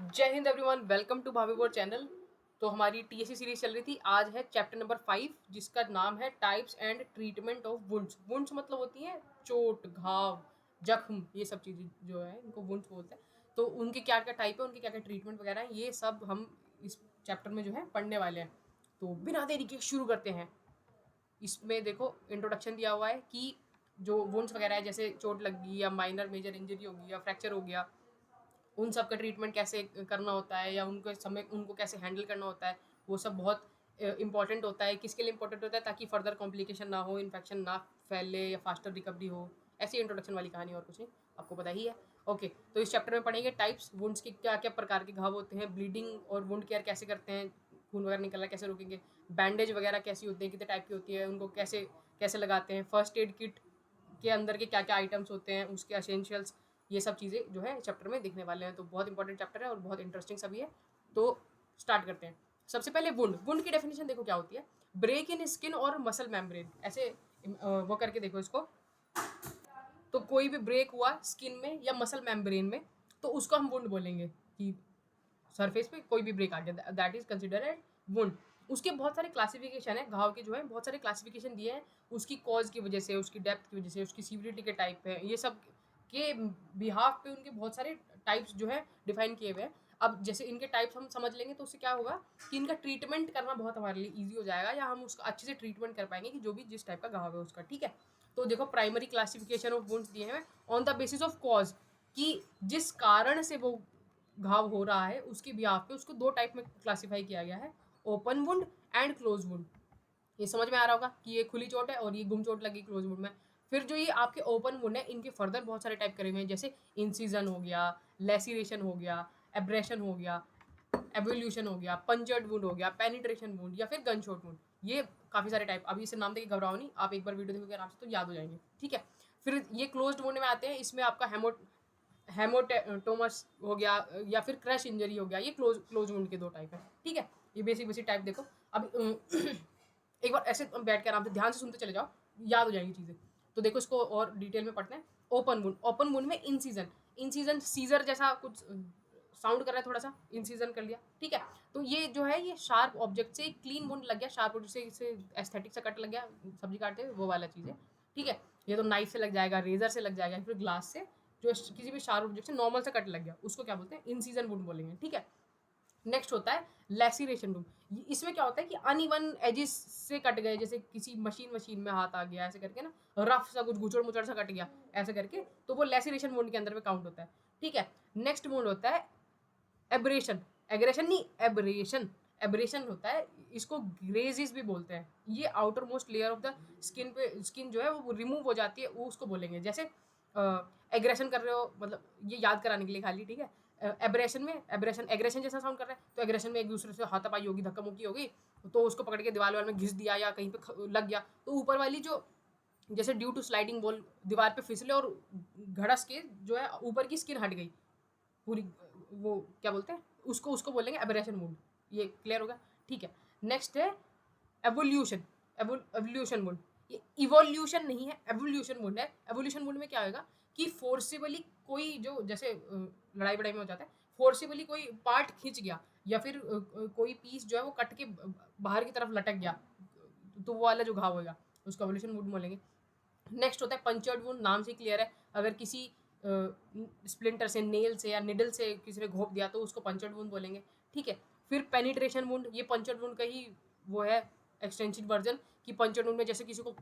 जय Hind everyone, welcome to भाभी channel. तो हमारी टीएससी सीरीज चल रही थी। आज है चैप्टर नंबर 5 जिसका नाम है types and treatment of wounds. Wounds मतलब होती हैं चोट, घाव, जख्म, ये सब चीज़ें जो है इनको वुंड्स बोलते हैं। तो उनके क्या क्या टाइप है, उनके क्या क्या ट्रीटमेंट वगैरह है, ये सब हम इस चैप्टर में जो है पढ़ने वाले हैं। तो बिना देरी के शुरू करते हैं। इसमें देखो इंट्रोडक्शन दिया हुआ है कि जो वुंड्स वगैरह है, जैसे चोट लग गई या माइनर मेजर इंजरी होगी या फ्रैक्चर हो गया, उन सब का ट्रीटमेंट कैसे करना होता है या उनको कैसे हैंडल करना होता है, वो सब बहुत इंपॉर्टेंट होता है। किसके लिए इंपॉर्टेंट होता है? ताकि फर्दर कॉम्प्लिकेशन ना हो, इन्फेक्शन ना फैले या फास्टर रिकवरी हो। ऐसी इंट्रोडक्शन वाली कहानी, और कुछ नहीं, आपको पता ही है। ओके, तो इस चैप्टर में पढ़ेंगे टाइप्स, वुंड्स के क्या क्या प्रकार के घाव होते हैं, ब्लीडिंग और वुंड केयर कैसे करते हैं, खून वगैरह निकलना कैसे रोकेंगे, बैंडेज वगैरह कैसी होती है, कितने टाइप की होती है, उनको कैसे कैसे लगाते हैं, फर्स्ट एड किट के अंदर के क्या क्या आइटम्स होते हैं, उसके असेंशियल्स, ये सब चीज़ें जो है चैप्टर में दिखने वाले हैं। तो बहुत इंपॉर्टेंट चैप्टर है और बहुत इंटरेस्टिंग सभी है। तो स्टार्ट करते हैं। सबसे पहले वुंड। वुंड की डेफिनेशन देखो क्या होती है। ब्रेक इन स्किन और मसल मेम्ब्रेन, ऐसे वो करके देखो इसको। तो कोई भी ब्रेक हुआ स्किन में या मसल मेम्ब्रेन में, तो उसको हम वुंड बोलेंगे कि सरफेस पे कोई भी ब्रेक आ गया, that is considered wound. उसके बहुत सारे क्लासिफिकेशन है, घाव के जो है बहुत सारे क्लासिफिकेशन दिए हैं, उसकी कॉज की वजह से, उसकी डेप्थ की वजह से, उसकी सीवियरिटी के टाइप है, ये सब के बिहाफ पे उनके बहुत सारे टाइप्स जो है डिफाइन किए हुए हैं। अब जैसे इनके टाइप्स हम समझ लेंगे तो उससे क्या होगा कि इनका ट्रीटमेंट करना बहुत हमारे लिए ईजी हो जाएगा, या हम उसका अच्छे से ट्रीटमेंट कर पाएंगे कि जो भी जिस टाइप का घाव है उसका। ठीक है, तो देखो प्राइमरी क्लासिफिकेशन ऑफ वुंड्स दिए हैं on the basis of cause, कि जिस कारण से वो घाव हो रहा है उसके बिहाफ पे उसको दो टाइप में क्लासिफाई किया गया है, open wound and close wound. ये समझ में आ रहा होगा कि ये खुली चोट है और ये गुम चोट लगी क्लोज वुंड में। फिर जो ये आपके ओपन वुंड है, इनके फर्दर बहुत सारे टाइप करे हुए हैं, जैसे इंसिजन हो गया, लेसिरेशन हो गया, एब्रेशन हो गया, एवोल्यूशन हो गया, पंचर्ड वुंड हो गया, पेनिट्रेशन वुंड, या फिर गन शॉट वुंड। ये काफी सारे टाइप, अभी इसे नाम देके घबराओ नहीं, आप एक बार वीडियो देखोगे आराम से तो याद हो जाएंगे। ठीक है, फिर ये क्लोज्ड वुंड में आते हैं। इसमें आपका हेमोटोमस हो गया या फिर क्रश इंजरी हो गया, ये क्लोज वुंड के दो टाइप है। ठीक है, ये बेसिक बेसिक टाइप देखो। अब एक बार ऐसे बैठ के आराम से ध्यान से सुनते चले जाओ, याद हो जाएंगी चीज़ें। तो देखो इसको और डिटेल में पढ़ते हैं। Open wound. ओपन वुंड में इन सीजन सीजर जैसा कुछ साउंड कर रहा है, थोड़ा सा इंसिजन कर लिया। ठीक है, तो ये जो है ये शार्प ऑब्जेक्ट से क्लीन वुंड लग गया, शार्प ऑब्जेक्ट से एस्थेटिक सा कट लग गया, सब्जी काटते वो वाला चीज़ है। ठीक है, ये तो नाइफ से लग जाएगा, रेजर से लग जाएगा, फिर ग्लास से, जो किसी भी शार्प ऑब्जेक्ट से नॉर्मल से कट लग गया, उसको क्या बोलते हैं? इन सीजन वुंड बोलेंगे। ठीक है, नेक्स्ट होता है लेसिरेशन वुंड। इसमें क्या होता है कि अनइवन एजिस से कट गए, जैसे किसी मशीन में हाथ आ गया ऐसे करके ना, रफ सा कुछ गुचड़ मुचड़ सा कट गया ऐसे करके, तो वो लेसिरेशन वुंड के अंदर में काउंट होता है। ठीक है, नेक्स्ट वुंड होता है एब्रेशन। एग्रेशन नहीं, एब्रेशन। एब्रेशन होता है, इसको ग्रेजिस भी बोलते हैं। ये outer most layer of the skin पे, स्किन जो है वो रिमूव हो जाती है, वो उसको बोलेंगे। जैसे एग्रेशन कर रहे हो, मतलब ये याद कराने के लिए खाली। ठीक है, एब्रेशन में, एब्रेशन एग्रेशन जैसा साउंड कर रहा है, तो एग्रेशन में एक दूसरे से हाथापाई होगी, धक्का मुक्की होगी, तो उसको पकड़ के दीवार वाल में घिस दिया या कहीं पे लग गया, तो ऊपर वाली जो, जैसे ड्यू टू स्लाइडिंग बॉल दीवार पे फिसले और घड़स के जो है ऊपर की स्किन हट गई पूरी, वो क्या बोलते हैं उसको, उसको बोलेंगे एबरेशन वुंड। ये क्लियर होगा? ठीक है, नेक्स्ट है एवोल्यूशन। एवोल्यूशन वुंड, ये इवोल्यूशन नहीं है, एवोल्यूशन वुंड है। एवोल्यूशन वुंड में क्या होगा कि फोर्सिबली कोई जो, जैसे लड़ाई बड़ाई में हो जाता है, फोर्सिबली कोई पार्ट खींच गया, या फिर कोई पीस जो है वो कट के बाहर की तरफ लटक गया, तो वो वाला जो घाव होगा उसको एवोल्यूशन वुंड बोलेंगे। नेक्स्ट होता है पंचर्ड वुंड। नाम से क्लियर है, अगर किसी स्प्लिंटर से, नेल से या निडल से किसी ने घोप दिया तो उसको पंचर्ड वुंड बोलेंगे। ठीक है, फिर पेनिट्रेशन वुंड, ये पंचर्ड वुंड का ही वो है एक्सटेंसिव वर्जन, कि पंचर्ड वुंड में जैसे किसी को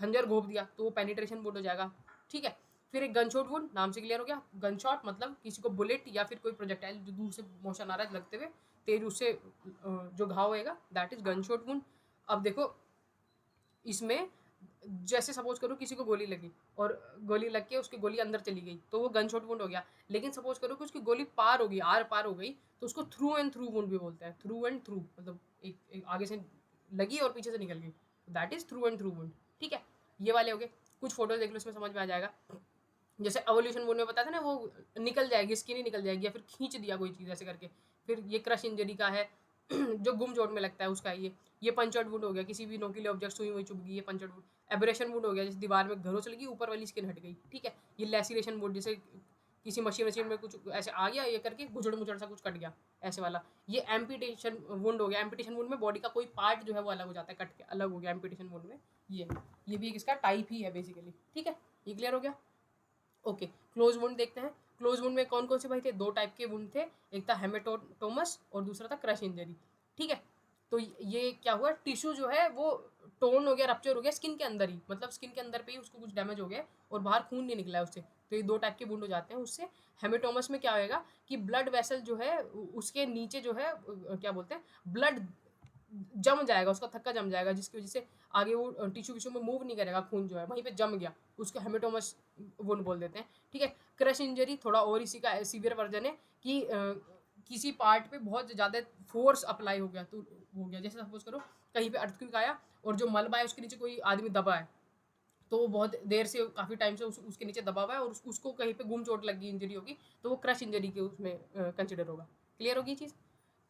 खंजर घोप दिया तो वो पेनिट्रेशन वुंड हो जाएगा। ठीक है, फिर एक गन शॉट वुंड। नाम से क्लियर हो गया, गन शॉट मतलब किसी को बुलेट या फिर कोई प्रोजेक्टाइल जो दूर से मोशन आ रहा है लगते हुए तेज, उससे जो घाव होएगा, that is gun shot wound. अब देखो इसमें, जैसे सपोज करो किसी को गोली लगी और गोली लग के उसकी गोली अंदर चली गई, तो वो गन शॉट वुंड हो गया। लेकिन सपोज करो कि उसकी गोली पार हो गई, आर पार हो गई, तो उसको थ्रू एंड थ्रू वुंड भी बोलते हैं। थ्रू एंड थ्रू मतलब एक आगे से लगी और पीछे से निकल गई, that is through and through wound. ठीक है, ये वाले हो गए। कुछ फोटोज देख लो, इसमें समझ में आ जाएगा। जैसे एवोल्यूशन वुंड में बताया था ना, वो निकल जाएगी, स्किन ही निकल जाएगी, या फिर खींच दिया कोई चीज़ ऐसे करके। फिर ये क्रश इंजरी का है जो गुम चोट में लगता है उसका है ये पंचर्ड वुंड हो गया, किसी भी नोकीले ऑब्जेक्ट सुई हुई चुभ गई, ये पंचर्ड वुंड। एब्रेशन वुंड हो गया, जैसे दीवार में घरों से लगी, ऊपर वाली स्किन हट गई। ठीक है, ये लेसिरेशन वुंड, जैसे किसी मशीन में कुछ ऐसे आ गया, ये करके गुजड़ मुजड़ सा कुछ कट गया, ऐसे वाला। ये एम्पिटेशन वुंड हो गया। एम्पिटेशन वुंड में बॉडी का कोई पार्ट जो है वो अलग हो जाता है, कट के अलग हो गया एम्पिटेशन वुंड में। ये भी इसका टाइप ही है बेसिकली, ठीक है, ये क्लियर हो गया। ओके, क्लोज वुंड देखते हैं। क्लोज वुंड में कौन कौन से भाई थे? दो टाइप के वुंड थे, एक था हेमेटोटोमस और दूसरा था क्रश इंजरी, ठीक है। तो ये क्या हुआ, टिश्यू जो है वो टोन हो गया, रप्चर हो गया स्किन के अंदर ही, मतलब स्किन के अंदर पे ही उसको कुछ डैमेज हो गया और बाहर खून नहीं निकला है उससे। तो ये दो टाइप के वुंड हो जाते हैं उससे। हेमेटोमस में क्या होएगा कि ब्लड वेसल जो है उसके नीचे जो है क्या बोलते हैं, ब्लड जम जाएगा, उसका थक्का जम जाएगा, जिसकी वजह से आगे वो टिश्यू विश्यू में मूव नहीं करेगा, खून जो है वहीं पे जम गया, उसको हेमेटोमस वुंड बोल देते हैं, ठीक है। क्रश इंजरी थोड़ा और इसी का सीवियर वर्जन है कि किसी पार्ट पे बहुत ज़्यादा फोर्स अप्लाई हो गया, तो हो गया, जैसे सपोज करो कहीं पे अर्थक्वेक आया और जो मलबा है उसके नीचे कोई आदमी दबा है, तो वो बहुत देर से काफ़ी टाइम से उसके नीचे दबा हुआ है और उसको कहीं पे गुम चोट लगी, इंजरी होगी, तो वो क्रश इंजरी के उसमें कंसिडर होगा। क्लियर होगी चीज़,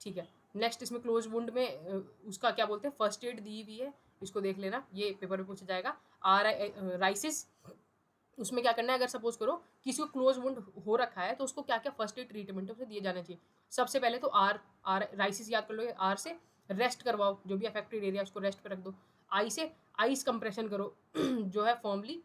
ठीक है। नेक्स्ट इसमें क्लोज वुंड में उसका क्या बोलते हैं, फर्स्ट एड दी हुई है, इसको देख लेना, ये पेपर में पूछा जाएगा। राइसिस, उसमें क्या करना है, अगर सपोज करो किसी को क्लोज वुंड हो रखा है तो उसको क्या क्या फर्स्ट एड ट्रीटमेंट उसे दिए जाने चाहिए। सबसे पहले तो आर आर राइसिस याद कर लो, आर से रेस्ट करवाओ, जो भी अफेक्टेड एरिया उसको रेस्ट पे रख दो। आई से आइस कंप्रेशन करो जो है फॉर्मली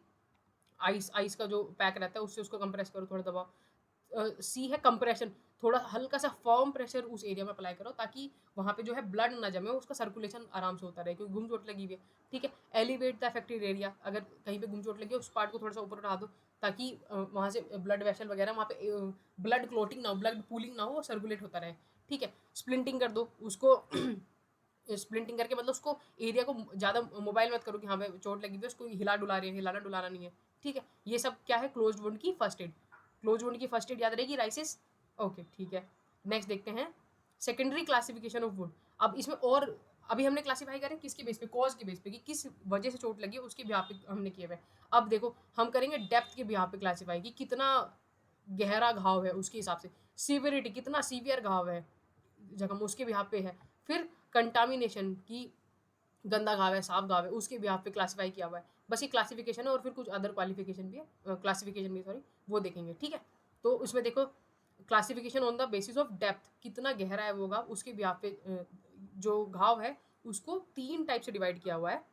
आइस आइस का जो पैक रहता है उससे उसको कंप्रेस करो, थोड़ा दबाओ। सी है कंप्रेशन, थोड़ा हल्का सा फॉर्म प्रेशर उस एरिया में अप्लाई करो ताकि वहाँ पे जो है ब्लड ना जमे, उसका सर्कुलेशन आराम से होता रहे, क्योंकि गुम चोट लगी हुई है, ठीक है। एलिवेट द अफेक्टेड एरिया, अगर कहीं पे गुम चोट लगी है उस पार्ट को थोड़ा सा ऊपर उठा दो ताकि वहाँ से ब्लड वेसल वगैरह वहाँ पे ब्लड क्लोटिंग ना हो, ब्लड पूलिंग ना हो, सर्कुलेट होता रहे, ठीक है। स्प्लिंटिंग कर दो उसको स्प्लिंटिंग करके मतलब उसको एरिया को ज़्यादा मोबाइल मत करो कि हाँ भाई चोट लगी हुई है, उसको हिला डुला रही है, हिलाना डुलाना नहीं है, ठीक है। ये सब क्या है, क्लोज वुंड की फर्स्ट एड। क्लोज वुंड की फर्स्ट एड याद रहेगी, राइसिस, ओके ठीक है। नेक्स्ट देखते हैं सेकेंडरी क्लासिफिकेशन ऑफ वुंड। अब इसमें और अभी हमने क्लासीफाई करें किसके बेस पे, कॉज के बेस पे, कि किस वजह से चोट लगी है उसके बिहाफ पे हमने किए हुए। अब देखो हम करेंगे डेप्थ के बिहाफ पे क्लासीफाई, कि कितना गहरा घाव है उसके हिसाब से, सीवियरिटी कितना सीवियर घाव है जख्म उसके बिहाफ पे है। फिर कंटामिनेशन की गंदा घाव है, साफ घाव है, उसके बिहाफ पे क्लासीफाई किया हुआ है। बस ये क्लासिफिकेशन है और फिर कुछ अदर क्वालिफिकेशन भी है, क्लासिफिकेशन भी सॉरी, वो देखेंगे, ठीक है। तो उसमें देखो classification on the basis of depth, कितना गहरा है वो घाव, उसके बिहाफ पे जो घाव है उसको 3 टाइप से डिवाइड किया हुआ है।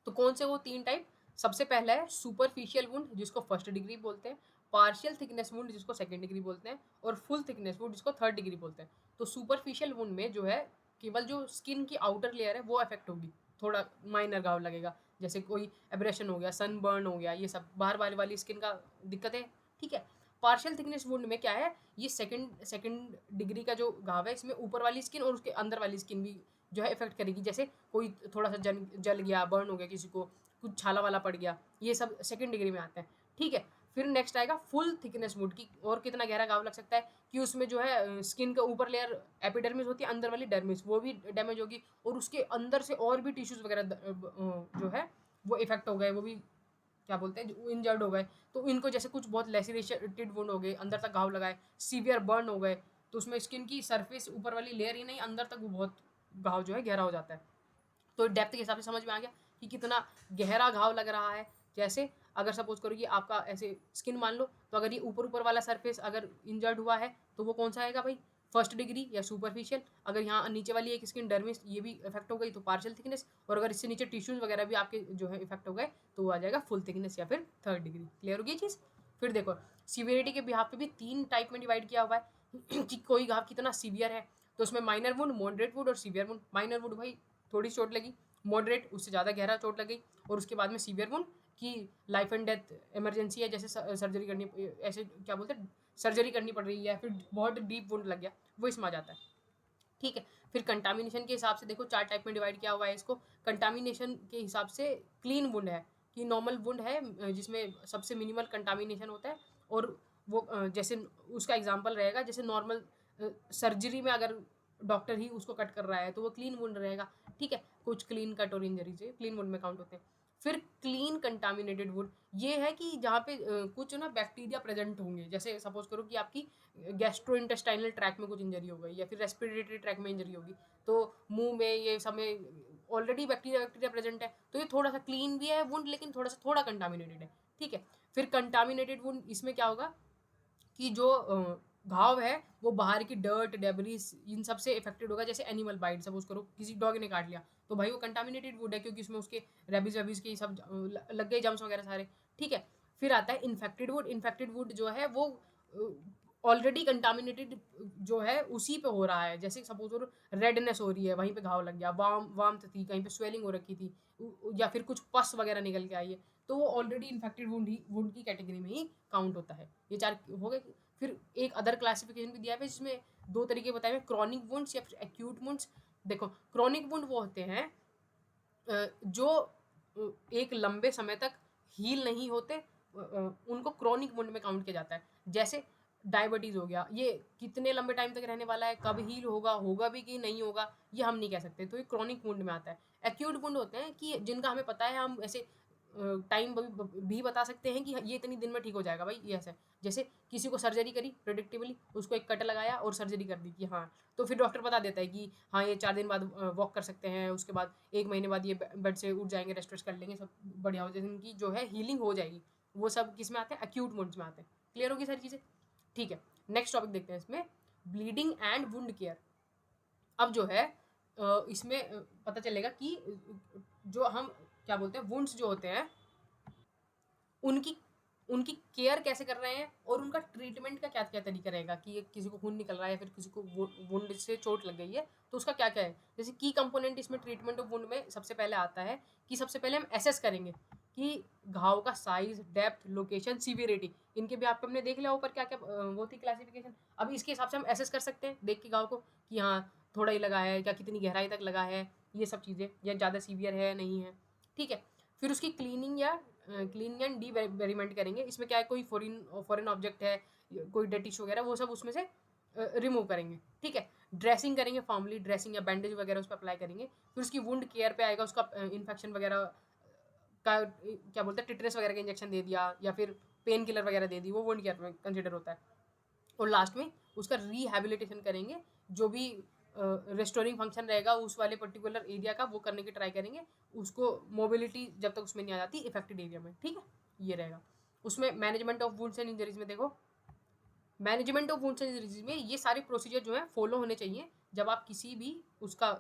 तो कौन से वो 3 टाइप, सबसे पहला है सुपरफिशियल वुंड जिसको फर्स्ट डिग्री बोलते हैं, पार्शियल थिकनेस वुंड जिसको सेकंड डिग्री बोलते हैं, और फुल थिकनेस वुंड जिसको थर्ड डिग्री बोलते हैं। तो सुपरफिशियल वुंड में जो है केवल जो स्किन की आउटर लेयर है वो अफेक्ट होगी, थोड़ा माइनर घाव लगेगा, जैसे कोई एब्रेशन हो गया, सनबर्न हो गया, ये सब बाहर बाहर वाली स्किन का दिक्कत है, ठीक है। पार्शियल थिकनेस वुंड में क्या है, ये सेकंड डिग्री का जो घाव है इसमें ऊपर वाली स्किन और उसके अंदर वाली स्किन भी जो है इफेक्ट करेगी, जैसे कोई थोड़ा सा जल गया, बर्न हो गया, किसी को कुछ छाला वाला पड़ गया, ये सब सेकंड डिग्री में आते हैं, ठीक है। फिर नेक्स्ट आएगा फुल थिकनेस वुंड की, और कितना गहरा घाव लग सकता है कि उसमें जो है स्किन का ऊपर लेयर एपिडर्मिस होती है, अंदर वाली डर्मिस वो भी डैमेज होगी, और उसके अंदर से और भी टिश्यूज वगैरह जो है वो इफेक्ट हो गए, वो भी क्या बोलते हैं जो इंजर्ड हो गए, तो इनको जैसे कुछ बहुत लेसिरेटेड वुंड हो गए, अंदर तक घाव लगाए, सीवियर बर्न हो गए, तो उसमें स्किन की सरफेस ऊपर वाली लेयर ही नहीं, अंदर तक वो बहुत घाव जो है गहरा हो जाता है। तो डेप्थ के हिसाब से समझ में आ गया कि कितना गहरा घाव लग रहा है। जैसे अगर सपोज करो कि आपका ऐसे स्किन मान लो, तो अगर ये ऊपर ऊपर वाला सरफेस अगर इंजर्ड हुआ है तो वो कौन सा आएगा भाई, फर्स्ट डिग्री या सुपरफिशियल। अगर यहाँ नीचे वाली एक स्किन डर्मिस ये भी इफेक्ट हो गई तो पार्शियल थिकनेस, और अगर इससे नीचे टिश्यूज वगैरह भी आपके जो है इफेक्ट हो गए तो वो आ जाएगा फुल थिकनेस या फिर थर्ड डिग्री। क्लियर होगी चीज़। फिर देखो सीवियरिटी के बिहाफ पे भी 3 टाइप में डिवाइड किया हुआ है कि कोई घाव कितना सीवियर है, तो उसमें माइनर वुंड, मॉडरेट वुंड और सीवियर वुंड। माइनर वुंड भाई थोड़ी चोट लगी, मॉडरेट उससे ज़्यादा गहरा चोट लग गई, और उसके बाद में सीवियर वुंड की लाइफ एंड डेथ इमरजेंसी है, जैसे सर्जरी करनी, ऐसे क्या बोलते हैं सर्जरी करनी पड़ रही है, फिर बहुत डीप वुंड लग गया, वो इसमें आ जाता है, ठीक है। फिर कंटामिनेशन के हिसाब से देखो 4 टाइप में डिवाइड किया हुआ है इसको। कंटामिनेशन के हिसाब से क्लीन वुंड है कि नॉर्मल वुंड है जिसमें सबसे मिनिमल कंटामिनेशन होता है, और वो जैसे उसका एग्जांपल रहेगा जैसे नॉर्मल सर्जरी में अगर डॉक्टर ही उसको कट कर रहा है तो वो क्लीन वुंड रहेगा, ठीक है। कुछ क्लीन कट और इंजरी से क्लीन वुंड में काउंट होते हैं। फिर क्लीन कंटामिनेटेड वुंड ये है कि जहाँ पे कुछ ना बैक्टीरिया प्रेजेंट होंगे, जैसे सपोज करो कि आपकी गैस्ट्रो इंटेस्टाइनल ट्रैक में कुछ इंजरी हो गई या फिर रेस्पिरेटरी ट्रैक में इंजरी होगी, तो मुंह में ये सब में ऑलरेडी बैक्टीरिया प्रेजेंट है, तो ये थोड़ा सा क्लीन भी है वुंड लेकिन थोड़ा कंटामिनेटेड है, ठीक है। फिर कंटामिनेटेड वुंड इसमें क्या होगा कि जो घाव है वो बाहर की डर्ट डेबरीज इन सब से इफेक्टेड होगा। जैसे एनिमल बाइट, सपोज करो किसी डॉग ने काट लिया तो भाई वो कंटामिनेटेड वुड है, क्योंकि उसमें उसके रेबीज वेबीज के सब लग गए जम्स वगैरह सारे। ठीक है, फिर आता है इन्फेक्टेड वुड। इन्फेक्टेड वुड जो है वो ऑलरेडी कंटामिनेटेड जो है उसी पे हो रहा है। जैसे सपोज करो रेडनेस हो रही है, वहीं पे घाव लग गया, वार्मथ थी, कहीं पे स्वेलिंग हो रखी थी, या फिर कुछ पस वगैरह निकल के आई है, तो वो ऑलरेडी इन्फेक्टेड वुंड की कैटेगरी में ही काउंट होता है। ये 4 हो गए। फिर एक अदर क्लासिफिकेशन भी दिया है जिसमें 2 तरीके बताए हुए, क्रॉनिक वुंड्स या फिर एक्यूट वुंड्स। देखो क्रॉनिक वुंड वो होते हैं जो एक लंबे समय तक हील नहीं होते, उनको क्रॉनिक वुंड में काउंट किया जाता है। जैसे डायबिटीज हो गया, ये कितने लंबे टाइम तक रहने वाला है, कब हील होगा, होगा भी कि नहीं होगा, ये हम नहीं कह सकते, तो ये क्रॉनिक वुंड में आता है। एक्यूट वुंड होते हैं कि जिनका हमें पता है, हम ऐसे टाइम भी बता सकते हैं कि ये इतनी दिन में ठीक हो जाएगा भाई, ये ऐसा है। जैसे किसी को सर्जरी करी प्रेडिक्टिवली, उसको एक कट लगाया और सर्जरी कर दी कि हाँ, तो फिर डॉक्टर बता देता है कि हाँ ये 4 दिन बाद वॉक कर सकते हैं, उसके बाद 1 महीने बाद ये बेड से उठ जाएंगे, रेस्ट वेस्ट कर लेंगे, सब बढ़िया हो जाएगी, इनकी जो है हीलिंग हो जाएगी। वो सब किस में आते हैं? एक्यूट वुंड्स में आते हैं। क्लियर होगी सारी चीज़ें? ठीक है, नेक्स्ट टॉपिक देखते हैं इसमें, ब्लीडिंग एंड वुंड केयर। अब जो है इसमें पता चलेगा कि जो हम क्या बोलते हैं, वुंड्स जो होते हैं उनकी उनकी केयर कैसे कर रहे हैं, और उनका ट्रीटमेंट का क्या क्या तरीका रहेगा, कि किसी को खून निकल रहा है या फिर किसी को वुंड से चोट लग गई है तो उसका क्या क्या है। जैसे की कंपोनेंट इसमें ट्रीटमेंट ऑफ वुंड में सबसे पहले आता है कि सबसे पहले हम एसेस करेंगे कि घाव का साइज, डेप्थ, लोकेशन, सीवियरिटी, इनके भी आपको हमने देख लिया ऊपर क्या क्या वो थी क्लासिफिकेशन। अब इसके हिसाब से हम एसेस कर सकते हैं देख के घाव को कि हाँ थोड़ा ही लगा है, क्या कितनी गहराई तक लगा है, ये सब चीज़ें, या ज़्यादा सीवियर है नहीं है। ठीक है, फिर उसकी क्लीनिंग या क्लीनिंग एंड डीवेरिमेंट करेंगे। इसमें क्या है, कोई फॉरेन ऑब्जेक्ट है, कोई डेड टिश्यू वगैरह, वो सब उसमें से रिमूव करेंगे। ठीक है, ड्रेसिंग करेंगे, फॉर्मली ड्रेसिंग या बैंडेज वगैरह उस पर अप्लाई करेंगे। फिर उसकी वुंड केयर पे आएगा, उसका इन्फेक्शन वगैरह का क्या बोलते हैं, टिटनेस वगैरह का इंजेक्शन दे दिया या फिर पेन किलर वगैरह दे दी, वो वुंड केयर में कंसिडर होता है। और लास्ट में उसका रिहेबिलिटेशन करेंगे, जो भी रेस्टोरिंग फंक्शन रहेगा उस वाले पर्टिकुलर एरिया का, वो करने की ट्राई करेंगे। उसको मोबिलिटी जब तक उसमें नहीं आ जाती इफेक्टेड एरिया में। ठीक है, ये रहेगा उसमें। Management of wounds and injuries में देखो, management of wounds and injuries में ये सारे प्रोसीजर जो है फॉलो होने चाहिए जब आप किसी भी उसका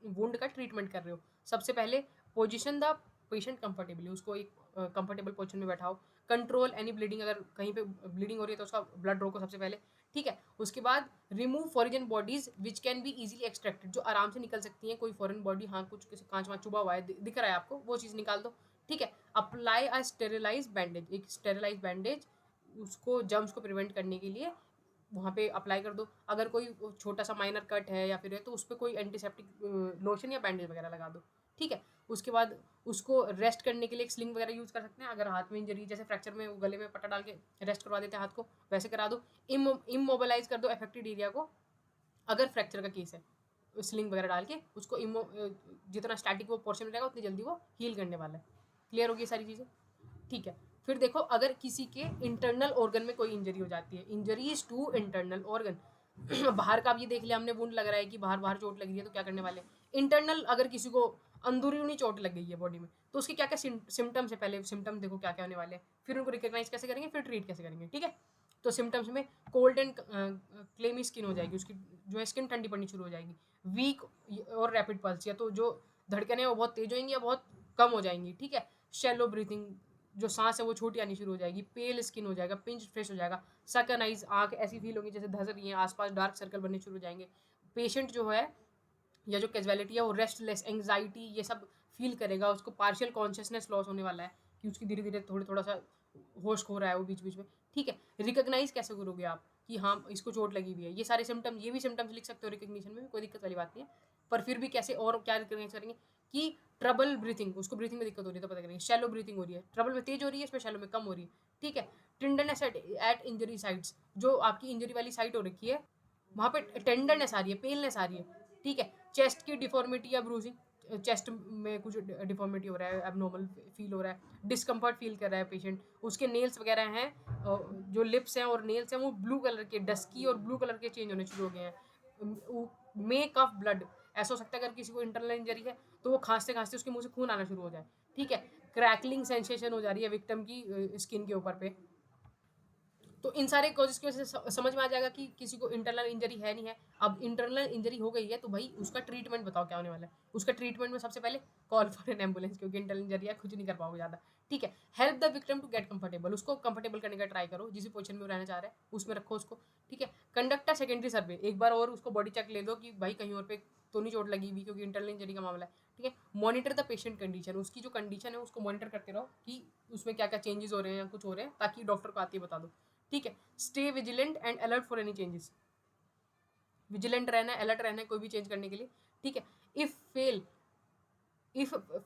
वुंड का ट्रीटमेंट कर रहे हो। सबसे पहले पोजिशन द पेशेंट कंफर्टेबली, उसको एक कंफर्टेबल पोजिशन में बैठाओ। कंट्रोल एनी ब्लीडिंग, अगर कहीं पे ब्लीडिंग हो रही है तो उसका ब्लड रोको सबसे पहले। ठीक है, उसके बाद remove foreign bodies which can be easily extracted, जो आराम से निकल सकती हैं, कोई फॉरेन बॉडी, हाँ कुछ किसी कांच वाँच चुभा हुआ है दिख रहा है आपको, वो चीज़ निकाल दो। ठीक है, अप्लाई अ स्टेरिलाइज बैंडेज, एक स्टेरिलाइज बैंडेज उसको जम्स को प्रिवेंट करने के लिए वहाँ पे अप्लाई कर दो। अगर कोई छोटा सा माइनर कट है या फिर है तो उस पर कोई एंटीसेप्टिक लोशन या बैंडेज वगैरह लगा दो। ठीक है, उसके बाद उसको रेस्ट करने के लिए एक स्लिंग वगैरह यूज़ कर सकते हैं। अगर हाथ में इंजरी, जैसे फ्रैक्चर में गले में पट्टा डाल के रेस्ट करवा देते हैं हाथ को, वैसे करा दो। इमोबलाइज कर दो अफेक्टेड एरिया को, अगर फ्रैक्चर का केस है, स्लिंग वगैरह डाल के उसको जितना स्टैटिक वो पोर्शन रहेगा उतनी जल्दी वो हील करने वाला है। क्लियर होगी सारी चीज़ें? ठीक है, फिर देखो अगर किसी के इंटरनल ऑर्गन में कोई इंजरी हो जाती है, इंजरीज टू इंटरनल ऑर्गन, बाहर का अब ये देख लिया हमने, वुंड लग रहा है कि बाहर बाहर चोट लग रही है, तो क्या करने वाले, इंटरनल अगर किसी को अंदरूनी चोट लग गई है बॉडी में, तो उसके क्या क्या सिम्टम्स है, पहले सिम्टम्स देखो क्या क्या होने वाले हैं, फिर उनको रिकॉग्नाइज कैसे करेंगे, फिर ट्रीट कैसे करेंगे। ठीक है, तो सिम्टम्स में कोल्ड एंड क्लेमी स्किन हो जाएगी, उसकी जो है स्किन ठंडी पड़नी शुरू हो जाएगी। वीक और रैपिड पल्स, या तो जो धड़कनें वो बहुत तेज होंगी या बहुत कम हो जाएंगी। ठीक है, शैलो ब्रीथिंग, जो सांस है वो छोटी आनी शुरू हो जाएगी। पेल स्किन हो जाएगा, पिंच फ्रेश हो जाएगा। सकन आइज, आँख ऐसी फील होगी जैसे धस रही है, आसपास डार्क सर्कल बनने शुरू हो जाएंगे। पेशेंट जो है या जो कैजुअलिटी है वो रेस्टलेस, एंग्जाइटी, ये सब फील करेगा। उसको पार्शियल कॉन्शियसनेस लॉस होने वाला है कि उसकी धीरे धीरे थोड़ा सा होश खो रहा है वो बीच बीच में। ठीक है, रिकॉग्नाइज कैसे करोगे आप कि हाँ इसको चोट लगी हुई है, ये सारे सिम्टम्स, ये भी सिम्टम्स लिख सकते हो रिकग्निशन में भी, कोई दिक्कत वाली बात नहीं है। पर फिर भी कैसे और क्या रिकग्नाइज करेंगे कि ट्रबल ब्रीथिंग, उसको ब्रीथिंग में दिक्कत हो रही है तो पता करेंगे। शैलो ब्रीथिंग हो रही है, ट्रबल में तेज हो रही है, इसमें शैलो में कम हो रही है। ठीक है, टेंडरनेस एट इंजरी साइट्स, जो आपकी इंजरी वाली साइट हो रखी है वहाँ पे टेंडरनेस आ रही है, पेलनेस आ रही है। ठीक है, चेस्ट की डिफॉर्मिटी या ब्रूजिंग, चेस्ट में कुछ डिफॉर्मिटी हो रहा है, एबनॉर्मल फील हो रहा है, डिस्कम्फर्ट फील कर रहा है पेशेंट। उसके नेल्स वगैरह हैं, जो लिप्स हैं और नेल्स हैं वो ब्लू कलर के, डस्की और ब्लू कलर के चेंज होने शुरू हो गए हैं। मेक ऑफ ब्लड, ऐसा हो सकता है अगर किसी को इंटरनल इंजरी है तो वो खांसते खांसते उसके मुंह से खून आना शुरू हो जाए। ठीक है, क्रैकलिंग सेंसेशन हो जा रही है विक्टिम की स्किन के ऊपर पे। तो इन सारे कॉजेज की वजह से समझ में आ जाएगा कि किसी को इंटरनल इंजरी है नहीं है। अब इंटरनल इंजरी हो गई है तो भाई उसका ट्रीटमेंट बताओ क्या होने वाला है। उसका ट्रीटमेंट में सबसे पहले कॉल फॉर एन एम्बुलेंस, क्योंकि इंटरनल इंजरी है, कुछ नहीं कर पाओगे ज़्यादा। ठीक है, help the victim to get comfortable, उसको कंफर्टेबल करने का ट्राई करो, जिस पोजिशन में रहना चाह रहा है उसमें रखो उसको। ठीक है, कंडक्ट अ सेकेंडरी सर्वे, एक बार और उसको बॉडी चेक ले दो कि भाई कहीं और पे तो नहीं चोट लगी हुई, क्योंकि इंटरनल इंजरी का मामला है। ठीक है, मॉनिटर द पेशेंट कंडीशन, उसकी जो कंडीशन है उसको मॉनिटर करते रहो कि उसमें क्या क्या चेंजेस हो रहे हैं या कुछ हो रहे हैं, ताकि डॉक्टर को आते ही बता दो। ठीक है, stay vigilant and alert for any changes, vigilant रहना है, अलर्ट रहना है कोई भी चेंज करने के लिए। ठीक है, if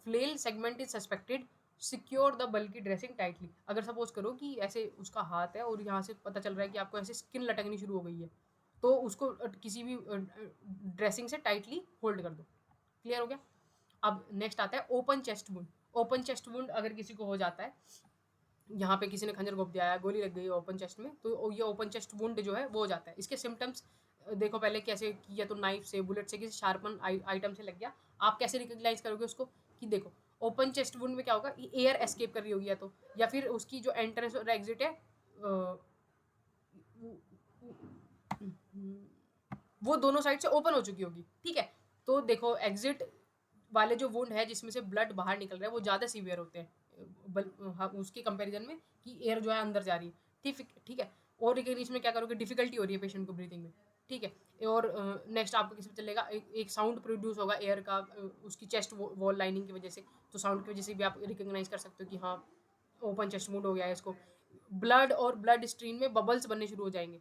flail segment is suspected secure the बल्कि ड्रेसिंग टाइटली, अगर सपोज करो कि ऐसे उसका हाथ है और यहाँ से पता चल रहा है कि आपको ऐसे स्किन लटकनी शुरू हो गई है, तो उसको किसी भी ड्रेसिंग से टाइटली होल्ड कर दो। क्लियर हो गया। अब नेक्स्ट आता है open chest wound. Open chest wound अगर किसी को हो जाता है, यहाँ पे किसी ने खंजर घोप दिया है, गोली लग गई ओपन चेस्ट में, तो ये ओपन चेस्ट वुंड जो है वो हो जाता है। इसके सिम्टम्स देखो पहले कैसे किया, तो नाइफ से, बुलेट से, किसी शार्पन आइटम से लग गया। आप कैसे रिकॉग्नाइज करोगे उसको कि देखो ओपन चेस्ट वुंड में क्या होगा, एयर एस्केप कर रही होगी या तो, या फिर उसकी जो एंट्रेंस और एग्जिट है वो दोनों साइड से ओपन हो चुकी होगी। ठीक है, तो देखो एग्जिट वाले जो वुंड है जिसमें से ब्लड बाहर निकल रहा है वो ज़्यादा सीवियर होते हैं उसके कंपैरिजन में, कि एयर जो है अंदर जा रही है। ठीक है, और रिकग्निशन में क्या करोगे, डिफिकल्टी हो रही है पेशेंट को ब्रीथिंग में। ठीक है, और नेक्स्ट आपको किस में चलेगा, एक साउंड प्रोड्यूस होगा एयर का उसकी चेस्ट वॉल लाइनिंग की वजह से, तो साउंड की वजह से भी आप रिकग्नाइज कर सकते हो कि हाँ ओपन चेस्ट वुंड हो गया है इसको। ब्लड और ब्लड स्ट्रीम में बबल्स बनने शुरू हो जाएंगे,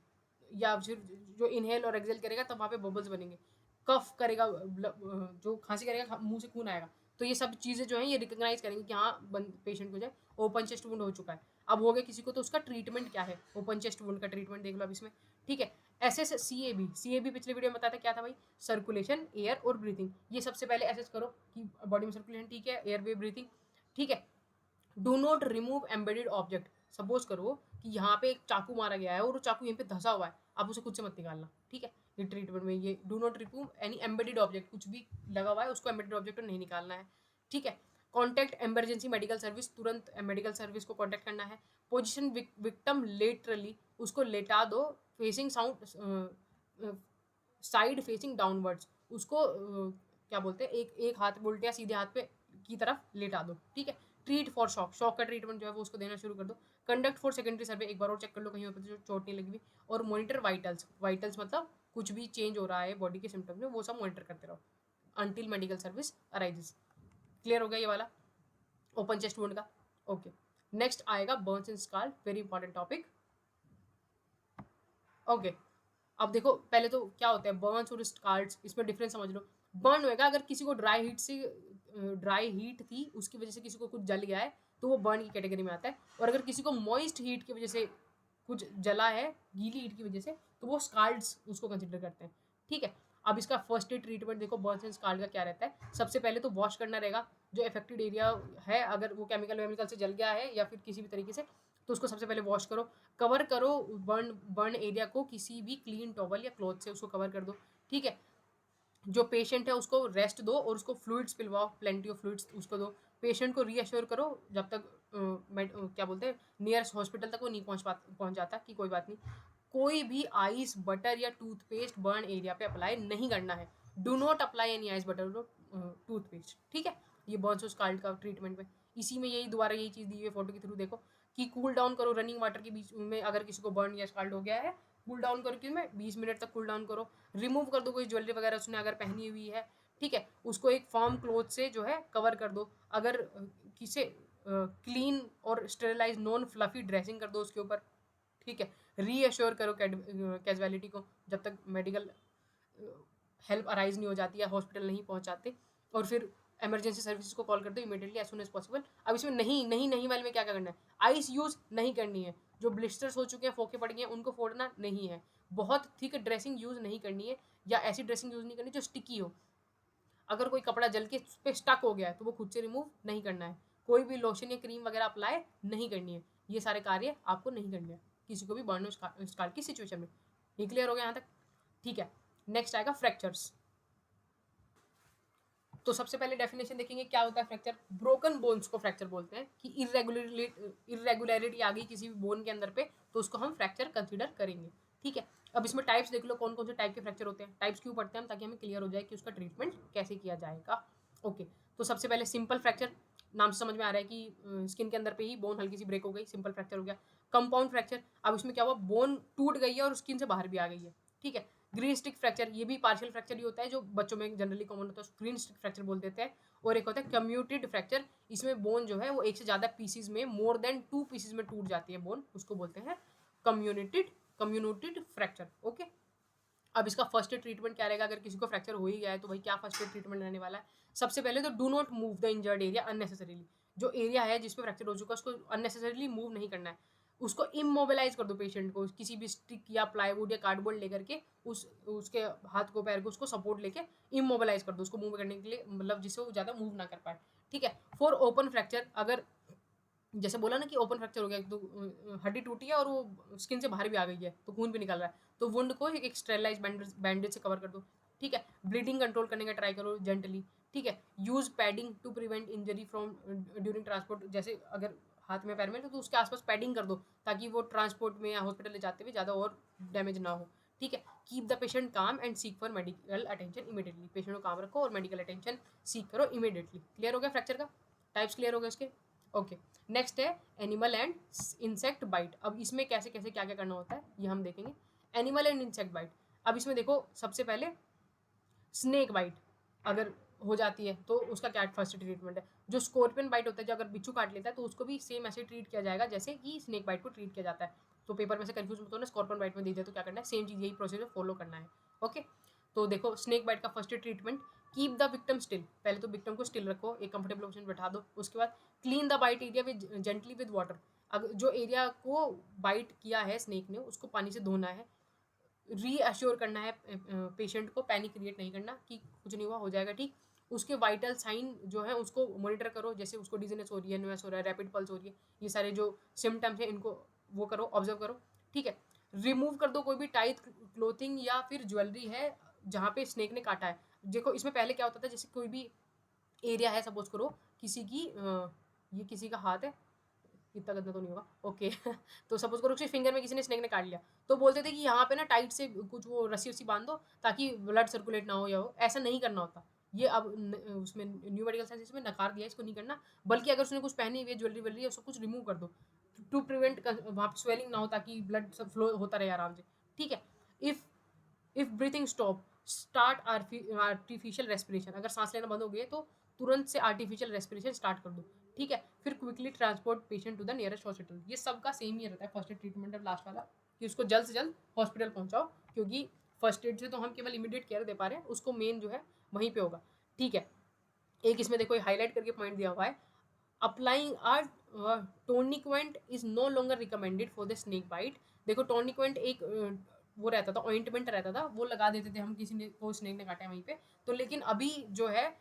या फिर जो इनहेल और एक्सेल करेगा तब वहाँ पे बबल्स बनेंगे। कफ करेगा, जो खांसी करेगा मुंह से खून आएगा। तो ये सब चीज़ें जो हैं ये रिकग्नाइज करेंगे कि हाँ पेशेंट को जो है ओपन चेस्ट वुंड हो चुका है। अब हो गया किसी को, तो उसका ट्रीटमेंट क्या है, ओपन चेस्ट वुंड का ट्रीटमेंट देख लो अब इसमें। ठीक है, CAB पिछले वीडियो में बताया था क्या था भाई, सर्कुलेशन, एयर और ब्रीथिंग। ये सबसे पहले एसेस करो कि बॉडी में सर्कुलेशन ठीक है, एयर वे, ब्रीथिंग ठीक है। Do not remove embedded object, suppose करो कि यहाँ पे एक चाकू मारा गया है और वो चाकू यहाँ पे धंसा हुआ है, आप उसे खुद से मत निकालना। ठीक है, ये ट्रीटमेंट में ये do not remove any embedded object, कुछ भी लगा हुआ है उसको एम्बेडेड ऑब्जेक्ट नहीं निकालना है। ठीक है, कॉन्टैक्ट एमरजेंसी मेडिकल सर्विस, तुरंत मेडिकल सर्विस को कॉन्टैक्ट करना है। पोजिशन विक्टम लेटरली, उसको लेटा दो फेसिंग साइड फेसिंग डाउनवर्ड्स, उसको क्या बोलते हैं, एक हाथ पे उल्टे या सीधे हाथ पे की तरफ लेटा दो। ठीक है, ट्रीट फॉर शॉक, शॉक का ट्रीटमेंट जो है वो उसको देना शुरू कर दो। कंडक्ट फॉर सेकेंडरी सर्वे, एक बार और चेक कर लो कहीं पर जो चोट नहीं लगी हुई। और मॉनिटर वाइटल्स, वाइटल्स मतलब कुछ भी चेंज हो रहा है बॉडी के सिम्टम्स में वो सब मॉनिटर करते रहो until medical service arises. Clear हो गया ये वाला ओपन चेस्ट वुंड का। ओके, नेक्स्ट आएगा Burns and scar, very important topic. Okay, अब देखो पहले तो क्या होता है बर्न्स और स्कार्स, इसमें डिफरेंस समझ लो। बर्न होएगा अगर किसी को ड्राई हीट थी उसकी वजह से किसी को कुछ जल गया है तो वो बर्न की कैटेगरी में आता है। और अगर किसी को मॉइस्ट हीट की वजह से कुछ जला है, गीली हीट की वजह से, तो वो स्कार्ड्स उसको कंसिडर करते हैं। ठीक है, अब इसका फर्स्ट एड ट्रीटमेंट देखो बर्न्स एंड स्कार्ड का क्या रहता है। सबसे पहले तो वॉश करना रहेगा जो अफेक्टेड एरिया है, अगर वो केमिकल से जल गया है या फिर किसी भी तरीके से, तो उसको सबसे पहले वॉश करो। कवर करो बर्न एरिया को किसी भी क्लीन टॉवल या क्लॉथ से उसको कवर कर दो। ठीक है, जो पेशेंट है उसको रेस्ट दो और उसको फ्लूइड्स पिलवाओ, प्लेंटी ऑफ फ्लूइड्स उसको दो। पेशेंट को रीअश्योर करो जब तक क्या बोलते हैं नियरेस्ट हॉस्पिटल तक वो नहीं पहुंच जाता कि कोई बात नहीं। कोई भी आइस बटर या टूथपेस्ट बर्न एरिया पे अप्लाई नहीं करना है। Do not apply any ice butter toothpaste. ठीक है, ये बर्न्स और स्काल्ड का ट्रीटमेंट में इसी में यही दोबारा यही चीज़ दी है फोटो के थ्रू देखो कि कूल डाउन करो रनिंग वाटर के बीच में, अगर किसी को बर्न या स्काल्ड हो गया है कूल डाउन करो, कि मैं 20 मिनट तक कूल डाउन करो। रिमूव कर दो कोई ज्वेलरी वगैरह उसने अगर पहनी हुई है। ठीक है, उसको एक फॉर्म क्लोथ से जो है कवर कर दो। अगर किसे क्लीन और स्टेरिलाइज नॉन फ्लफी ड्रेसिंग कर दो उसके ऊपर। ठीक है, रीअश्योर करो कैजुअलिटी को जब तक मेडिकल हेल्प अराइज नहीं हो जाती है, हॉस्पिटल नहीं पहुंचाते। और फिर इमरजेंसी सर्विसेज को कॉल कर दो immediately as soon as possible. अब इसमें नहीं वाले में क्या क्या करना है, आइस यूज़ नहीं करनी है। जो ब्लिस्टर्स हो चुके हैं, फोके पड़ गए हैं, उनको फोड़ना नहीं है। बहुत थिक ड्रेसिंग यूज़ नहीं करनी है, या ऐसी ड्रेसिंग यूज़ नहीं करनी जो स्टिकी हो। अगर कोई कपड़ा जल के उस पर स्टक हो गया है तो वो खुद से रिमूव नहीं करना है। कोई भी लोशन या क्रीम वगैरह अप्लाई नहीं करनी है। ये सारे कार्य आपको नहीं करने हैं किसी को भी बर्न स्कार की सिचुएशन में। ये क्लियर हो गया यहाँ तक। ठीक है, नेक्स्ट आएगा फ्रैक्चर्स। तो सबसे पहले डेफिनेशन देखेंगे क्या होता है फ्रैक्चर। ब्रोकन बोन्स को फ्रैक्चर बोलते हैं कि इरेगुलरिटी आ गई किसी भी बोन के अंदर पे तो उसको हम फ्रैक्चर कंसीडर करेंगे। ठीक है, अब इसमें टाइप्स देख लो कौन कौन से टाइप के फ्रैक्चर होते हैं। टाइप्स क्यों पढ़ते हैं हम, ताकि हमें क्लियर हो जाए कि उसका ट्रीटमेंट कैसे किया जाएगा। ओके, तो सबसे पहले सिंपल फ्रैक्चर, नाम से समझ में आ रहा है कि स्किन के अंदर पे ही बोन हल्की सी ब्रेक हो गई, सिंपल फ्रैक्चर हो गया। कंपाउंड फ्रैक्चर, अब इसमें क्या हुआ, बोन टूट गई है और स्किन से बाहर भी आ गई है। ठीक है, ग्रीन स्टिक फ्रैक्चर, ये भी पार्शियल फ्रैक्चर ही होता है जो बच्चों में जनरली कॉमन होता है, ग्रीन स्टिक फ्रैक्चर बोल देते हैं। और एक होता है कम्यूटेड फ्रैक्चर, इसमें बोन जो है वो एक से ज्यादा पीसीज में, मोर देन 2 पीसीज में टूट जाती है बोन, उसको बोलते हैं कम्यूटेड फ्रैक्चर। ओके, अब इसका फर्स्ट एड ट्रीटमेंट क्या रहेगा, अगर किसी को फ्रैक्चर हो ही गया है तो भाई क्या फर्स्ट एड ट्रीटमेंट रहने वाला है। सबसे पहले तो do not move the injured area unnecessarily, जो एरिया है जिसपे फ्रैक्चर हो चुका है उसको अननेसेसरीली मूव नहीं करना है, उसको इमोबिलाइज कर दो पेशेंट को, किसी भी स्टिक या प्लाईवुड या कार्डबोर्ड लेकर के उसके हाथ को पैर को उसको सपोर्ट लेके इमोबिलाइज कर दो उसको मूव करने के लिए, मतलब जिससे वो ज़्यादा मूव ना कर पाए। ठीक है, फॉर ओपन फ्रैक्चर, अगर जैसे बोला ना कि ओपन फ्रैक्चर हो गया तो हड्डी टूटी है और वो स्किन से बाहर भी आ गई है तो खून भी निकल रहा है, तो वुंड को एक स्टेरलाइज बैंडेज से कवर कर दो। ठीक है, ब्लीडिंग कंट्रोल करने का ट्राई करो जेंटली। ठीक है, use padding to prevent injury from during transport, जैसे अगर हाथ में पैर में तो उसके आसपास पैडिंग कर दो ताकि वो ट्रांसपोर्ट में या हॉस्पिटल ले जाते हुए ज़्यादा और डैमेज ना हो। ठीक है, कीप द पेशेंट काम and seek for medical attention immediately, patient को काम रखो और मेडिकल अटेंशन सीक करो इमीडिएटली। क्लियर हो गया फ्रैक्चर का, टाइप्स क्लियर हो गए उसके। ओके, नेक्स्ट है एनिमल एंड इंसेक्ट बाइट। अब इसमें कैसे कैसे क्या क्या करना होता है ये हम देखेंगे। एनिमल एंड इंसेक्ट बाइट, अब इसमें देखो सबसे पहले स्नेक बाइट अगर हो जाती है तो उसका क्या फर्स्ट ट्रीटमेंट है। जो स्कॉर्पियन बाइट होता है, जो अगर बिच्छू काट लेता है तो उसको भी सेम ऐसे ट्रीट किया जाएगा जैसे कि स्नेक बाइट को ट्रीट किया जाता है। तो पेपर में से कंफ्यूज मत होना, स्कॉर्पियन बाइट में दे दिया तो क्या करना है, सेम चीज़ यही प्रोसीजर फॉलो करना है। ओके, तो देखो स्नेक बाइट का first treatment, keep the victim still, पहले तो विक्टिम को स्टिल रखो, एक कंफर्टेबल पोजीशन बैठा दो। उसके बाद clean the bite area with gently with water, अगर जो एरिया को बाइट किया है स्नेक ने उसको पानी से धोना है। रीअश्योर करना है पेशेंट को, पैनिक क्रिएट नहीं करना कि कुछ नहीं हुआ हो जाएगा ठीक। उसके वाइटल साइन जो है उसको मॉनिटर करो, जैसे उसको डिजीनेस हो रही है, नोएस हो रहा है, रैपिड पल्स हो रही है, ये सारे जो सिम्टम्स हैं इनको वो करो, ऑब्जर्व करो। ठीक है, रिमूव कर दो कोई भी टाइट क्लोथिंग या फिर ज्वेलरी है जहाँ पे स्नेक ने काटा है। देखो इसमें पहले क्या होता था, जैसे कोई भी एरिया है, सपोज करो किसी की ये किसी का हाथ है, इतना गंदा तो नहीं होगा, ओके तो सपोज करो उसके फिंगर में किसी ने स्नेक ने काट लिया, तो बोलते थे कि यहाँ पे ना टाइट से कुछ वो रस्सी वस्सी बांध दो ताकि ब्लड सर्कुलेट ना हो या हो, ऐसा नहीं करना होता। ये अब उसमें न्यू मेडिकल साइंस में नकार दिया इसको नहीं करना, बल्कि अगर उसने कुछ पहनी हुई है ज्वेलरी वेलरी है उसको कुछ रिमूव कर दो टू प्रिवेंट वहाँ पे स्वेलिंग ना हो, ताकि ब्लड सब फ्लो होता रहे आराम से। ठीक है, if breathing stop start artificial respiration, अगर सांस लेना बंद हो गए तो तुरंत से आर्टिफिशियल रेस्पिरेशन स्टार्ट कर दो। ठीक है, फिर quickly transport patient to the nearest hospital. ये सबका सेम ही रहता है फर्स्ट एड ट्रीटमेंट, लास्ट वाला कि उसको जल्द से जल्द हॉस्पिटल पहुंचाओ, क्योंकि फर्स्ट एड से तो हम केवल इमीडिएट केयर दे पा रहे हैं, उसको मेन जो है वहीं पे होगा। ठीक है, एक इसमें देखो हाईलाइट करके पॉइंट दिया हुआ है, applying a tourniquet is no longer recommended for the snake bite. देखो टोनिक्वेंट एक वो रहता था, ऑइंटमेंट रहता था, वो लगा देते थे हम किसी ने को स्नेक ने काटा है वहीं पे, तो लेकिन अभी जो है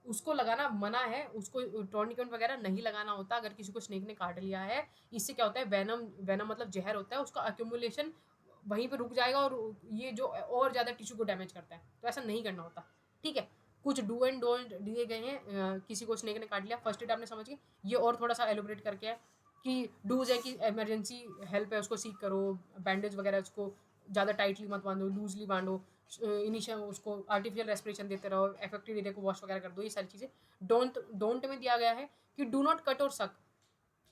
उसको लगाना मना है, उसको टॉर्निकेट वगैरह नहीं लगाना होता अगर किसी को स्नेक ने काट लिया है। इससे क्या होता है, वेनम वेनम मतलब जहर होता है, उसका अक्यूमुलेशन वहीं पे रुक जाएगा और ये जो और ज़्यादा टिश्यू को डैमेज करता है, तो ऐसा नहीं करना होता। ठीक है, कुछ डू एंड डोंट दिए गए हैं किसी को स्नेक ने काट लिया, फर्स्ट एड आपने समझ गए। ये और थोड़ा सा एलोबरेट करके है कि डूज है कि इमरजेंसी हेल्प है उसको सीख करो, बैंडेज वगैरह उसको ज़्यादा टाइटली मत बांधो, लूजली बांधो, इनिशियल उसको आर्टिफिशियल रेस्पिरेशन देते रहो, इफेक्टिव एरिया को वॉश वगैरह कर दो, ये सारी चीज़ें। डोंट में दिया गया है कि डू नॉट कट और सक,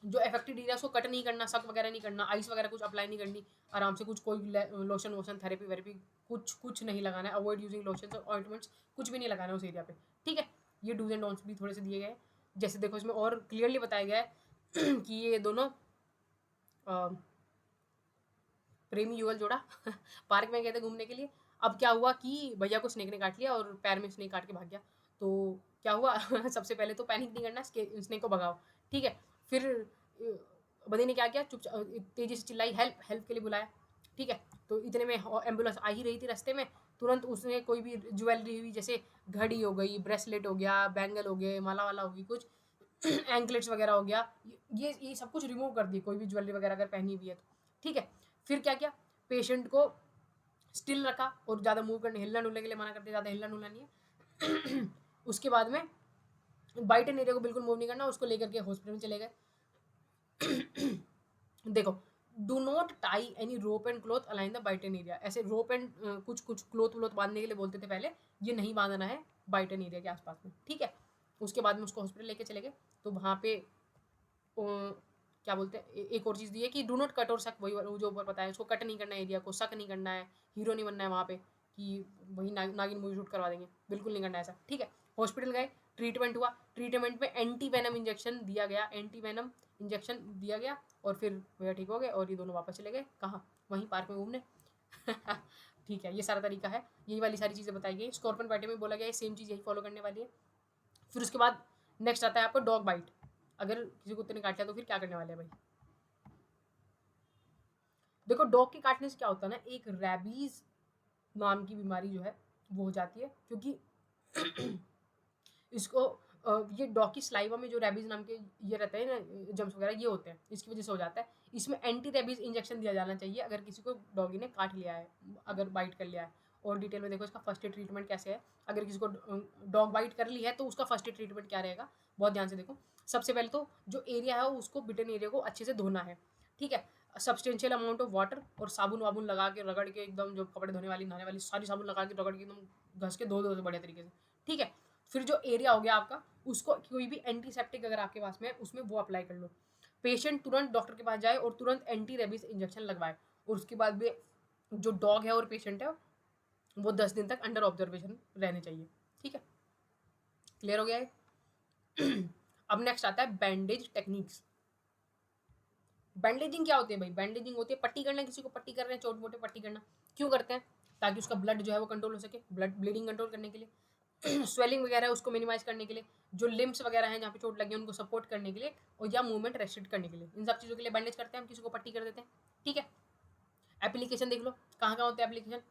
जो इफेक्टेड एरिया उसको कट नहीं करना, सक वगैरह नहीं करना, आइस वगैरह कुछ अप्लाई नहीं करनी, आराम से कुछ कोई लोशन वोशन थेरेपी वेरेपी कुछ नहीं लगाना है, अवॉइड यूजिंग लोशन और ऑइंटमेंट्स, कुछ भी नहीं लगाना है उस एरिया पे। ठीक है, ये डूज एंड डोंट्स भी थोड़े से दिए गए हैं। जैसे देखो इसमें और क्लियरली बताया गया है कि ये दोनों प्रेमी युगल जोड़ा पार्क में गए थे घूमने के लिए। अब क्या हुआ कि भैया को स्नेक ने काट लिया और पैर में स्नेक काट के भाग गया, तो क्या हुआ सबसे पहले तो पैनिक नहीं करना, स्नेक को भगाओ। ठीक है, फिर बंदे ने क्या किया, चुपचाप तेजी से चिल्लाई, हेल्प हेल्प के लिए बुलाया। ठीक है, तो इतने में एम्बुलेंस आ ही रही थी रास्ते में, तुरंत उसने कोई भी ज्वेलरी हुई, जैसे घड़ी हो गई, ब्रेसलेट हो गया, बैंगल हो गए, माला वाला हो गई कुछ एंकलेट्स वगैरह हो गया, ये सब कुछ रिमूव कर दी, कोई भी ज्वेलरी वगैरह अगर पहनी हुई है तो। ठीक है, फिर क्या किया, पेशेंट को स्टिल रखा और ज़्यादा मूव करने हिलना डुलने के लिए मना करते, ज़्यादा हिलना डुलना नहीं है उसके बाद में बाइटन एरिया को बिल्कुल मूव नहीं करना, उसको लेकर के हॉस्पिटल में चले गए। देखो, do not tie any rope and cloth align the bitten area. ऐसे रोप एंड कुछ कुछ क्लोथ व्लोथ बांधने के लिए बोलते थे पहले, ये नहीं बांधना है बाइटन एरिया के आसपास में, ठीक है। उसके बाद में उसको हॉस्पिटल लेके चले गए, तो वहाँ पे क्या बोलते हैं, एक और चीज़ दी है कि डू नॉट कट और सक, वही जो ऊपर बताया, उसको कट नहीं करना है एरिया को, सक नहीं करना है, हीरो नहीं बनना है वहाँ पे कि वही नागिन मूवी शूट करवा देंगे, बिल्कुल नहीं करना है ऐसा, ठीक है। हॉस्पिटल गए, ट्रीटमेंट हुआ, ट्रीटमेंट में एंटी वेनम इंजेक्शन दिया गया, एंटी वेनम इंजेक्शन दिया गया, और फिर भैया ठीक हो गए और ये दोनों वापस चले गए कहाँ, वहीं पार्क में घूमने। ठीक है, ये सारा तरीका है, यही वाली सारी चीज़ें बताई गई। स्कॉर्पियन बाइट में बोला गया है सेम चीज़ यही फॉलो करने वाली है। फिर उसके बाद नेक्स्ट आता है आपका डॉग बाइट। अगर किसी कुत्ते ने काट लिया तो फिर क्या करने वाले हैं भाई। देखो, डॉग के काटने से क्या होता है ना, एक रैबीज नाम की बीमारी जो है वो हो जाती है, क्योंकि इसको ये डॉग की स्लाइवा में जो रैबीज नाम के ये रहते हैं ना, जम्स वगैरह ये होते हैं, इसकी वजह से हो जाता है। इसमें एंटी रैबीज इंजेक्शन दिया जाना चाहिए अगर किसी को डॉगी ने काट लिया है, अगर बाइट कर लिया है। और डिटेल में देखो इसका फर्स्ट एड ट्रीटमेंट कैसे है। अगर किसी को डॉग बाइट कर ली है तो उसका फर्स्ट एड ट्रीटमेंट क्या रहेगा, बहुत ध्यान से देखो। सबसे पहले तो जो एरिया है उसको बिटन एरिया को अच्छे से धोना है, ठीक है। सब्सटेंशियल अमाउंट ऑफ वाटर और साबुन वाबुन लगा के रगड़ के एकदम, जो कपड़े धोने वाली नहाने वाली सारी साबुन लगा के रगड़ के एकदम घस के धो दो बढ़िया तरीके से, ठीक है। फिर जो एरिया हो गया आपका, उसको कोई भी एंटीसेप्टिक अगर आपके पास में है उसमें वो अप्लाई कर लो। पेशेंट तुरंत डॉक्टर के पास जाए और तुरंत एंटी रेबीज इंजेक्शन लगवाए। और उसके बाद भी जो डॉग है और पेशेंट है वो 10 दिन तक अंडर ऑब्जर्वेशन रहने चाहिए, ठीक है। क्लियर हो गया है। अब नेक्स्ट आता है बैंडेज टेक्निक्स। बैंडेजिंग क्या होती है भाई, बैंडेजिंग होती है पट्टी करना, किसी को पट्टी कर रहे हैं, चोट मोटे पट्टी करना। क्यों करते हैं, ताकि उसका ब्लड जो है वो कंट्रोल हो सके, ब्लड ब्लीडिंग कंट्रोल करने के लिए, स्वेलिंग वगैरह है उसको मिनिमाइज करने के लिए, जो लिम्स वगैरह हैं जहाँ पे चोट लगी है उनको सपोर्ट करने के लिए, और या मूवमेंट रेस्ट्रिक्ट करने के लिए, इन सब चीज़ों के लिए बैंडेज करते हैं हम, किसी को पट्टी कर देते हैं, ठीक है। एप्लीकेशन देख लो कहाँ कहाँ होते हैं एप्लीकेशन।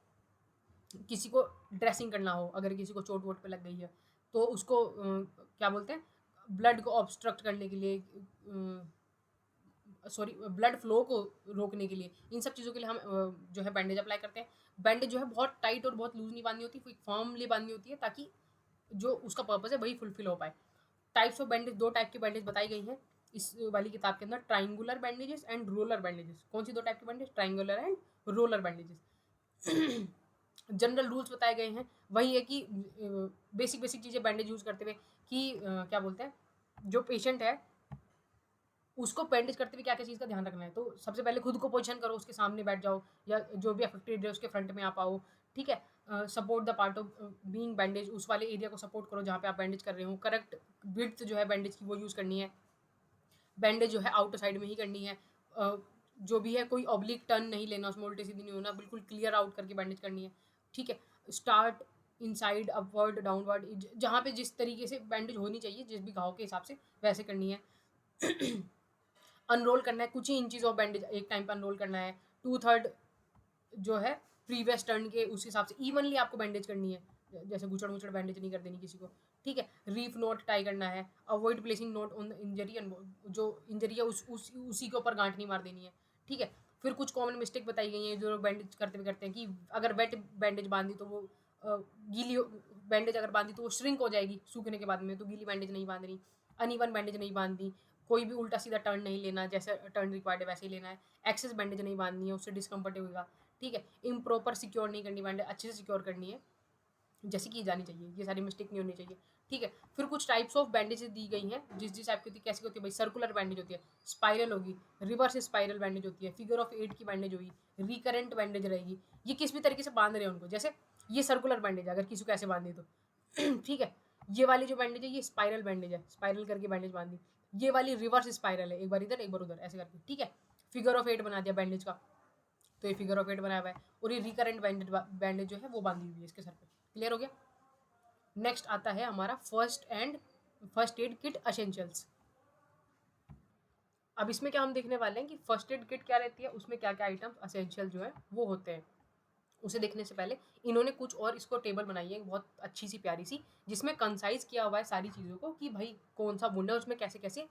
किसी को ड्रेसिंग करना हो, अगर किसी को चोट वोट पे लग गई है तो उसको क्या बोलते हैं, ब्लड को ऑब्स्ट्रक्ट करने के लिए, सॉरी ब्लड फ्लो को रोकने के लिए, इन सब चीज़ों के लिए हम जो है बैंडेज अप्लाई करते हैं। बैंडेज जो है बहुत टाइट और बहुत लूज नहीं बांधनी होती, कोई फर्मली बांधनी होती है, ताकि जो उसका पर्पस है वही फुलफिल हो पाए। टाइप्स ऑफ बैंडेज, 2 टाइप की बैंडेज बताई गई हैं इस वाली किताब के अंदर, triangular bandages and roller bandages. कौन सी 2 टाइप की bandage, triangular and roller bandages. General rules बताए गए हैं, वही है कि बेसिक बेसिक चीज़ें बैंडेज यूज़ करते हुए कि क्या बोलते हैं, जो पेशेंट है उसको बैंडेज करते हुए क्या क्या चीज़ का ध्यान रखना है। तो सबसे पहले खुद को पोजीशन करो, उसके सामने बैठ जाओ, या जो भी अफेक्टेड है उसके फ्रंट में आप आओ, ठीक है। Support the part of being bandage, उस वाले एरिया को सपोर्ट करो जहाँ पे आप बैंडेज कर रहे हो। करेक्ट विड्थ जो है बैंडेज की वो यूज़ करनी है। बैंडेज जो है आउटर साइड में ही करनी है। जो भी है कोई ऑब्लिक टर्न नहीं लेना, उसमें उल्टे सीधी नहीं होना, बिल्कुल क्लियर आउट करके बैंडेज करनी है, ठीक है। स्टार्ट इनसाइड अपवर्ड डाउनवर्ड, जहाँ पे जिस तरीके से बैंडेज होनी चाहिए जिस भी घाव के हिसाब से वैसे करनी है। अनरोल करना है, कुछ ही इंचीज ऑफ बैंडेज एक टाइम पर अनरोल करना है। 2/3 जो है प्रीवियस टर्न के उस हिसाब से इवनली आपको बैंडेज करनी है, जैसे गुचड़ मुचड़ बैंडेज नहीं कर देनी किसी को, ठीक है। रीफ नोट टाई करना है। Avoid placing note on injury, जो इंजरी है उसी के ऊपर गांठ नहीं मार देनी है, ठीक है। फिर कुछ कॉमन मिस्टेक बताई गई हैं जो लोग बैंडेज करते हुए करते हैं, कि अगर वेट बैंडेज बांधी तो वो गीली बैंडेज अगर बांधी तो वो श्रिंक हो जाएगी सूखने के बाद में, तो गीली बैंडेज नहीं बांधनी। अनइवन बैंडेज नहीं बांधनी, कोई भी उल्टा सीधा टर्न नहीं लेना, जैसे टर्न रिक्वायर्ड है वैसे ही लेना है। एक्सेस बैंडेज नहीं बांधनी है, उससे डिस्कम्फर्ट होगा, ठीक है। इम्प्रॉपर सिक्योर नहीं करनी, बैंडेज अच्छे से सिक्योर करनी है जैसे की जानी चाहिए, ये सारी मिस्टेक नहीं होनी चाहिए, ठीक है। फिर कुछ टाइप्स ऑफ बैंडेजेस दी गई हैं, जिस जिस टाइप की होती है, कैसी होती है भाई, सर्कुलर बैंडेज होती है, स्पाइरल होगी, रिवर्स स्पाइरल बैंडेज होती है, फिगर ऑफ 8 की बैंडेज होगी, रिकरेंट बैंडेज रहेगी। ये किस भी तरीके से बांध रहे हैं उनको, जैसे ये सर्कुलर बैंडेज है, अगर किसी को ऐसे बांधे तो ठीक है। ये वाली जो बैंडेज है ये स्पाइरल बैंडेज है, स्पाइरल करके बैंडेज बांधी। ये वाली रिवर्स स्पाइरल है, एक बार इधर एक बार उधर ऐसे करके, ठीक है। फिगर ऑफ 8 बना दिया बैंडेज का, तो ये फिगर ऑफ 8 बनाया हुआ है, और ये रिकरेंट बैंडेज जो है वो बांधी हुई है इसके सर पे। क्लियर हो गया। नेक्स्ट आता है हमारा फर्स्ट एड किट एसेंशियल्स। अब इसमें क्या हम देखने वाले हैं कि फर्स्ट एड किट क्या रहती है, उसमें क्या क्या आइटम्स एसेंशियल जो है वो होते हैं। उसे देखने से पहले इन्होंने कुछ और इसको टेबल बनाई है बहुत अच्छी सी प्यारी सी, जिसमें कंसाइज किया हुआ है सारी चीज़ों को कि भाई कौन सा वुंड है, उसमें कैसे कैसे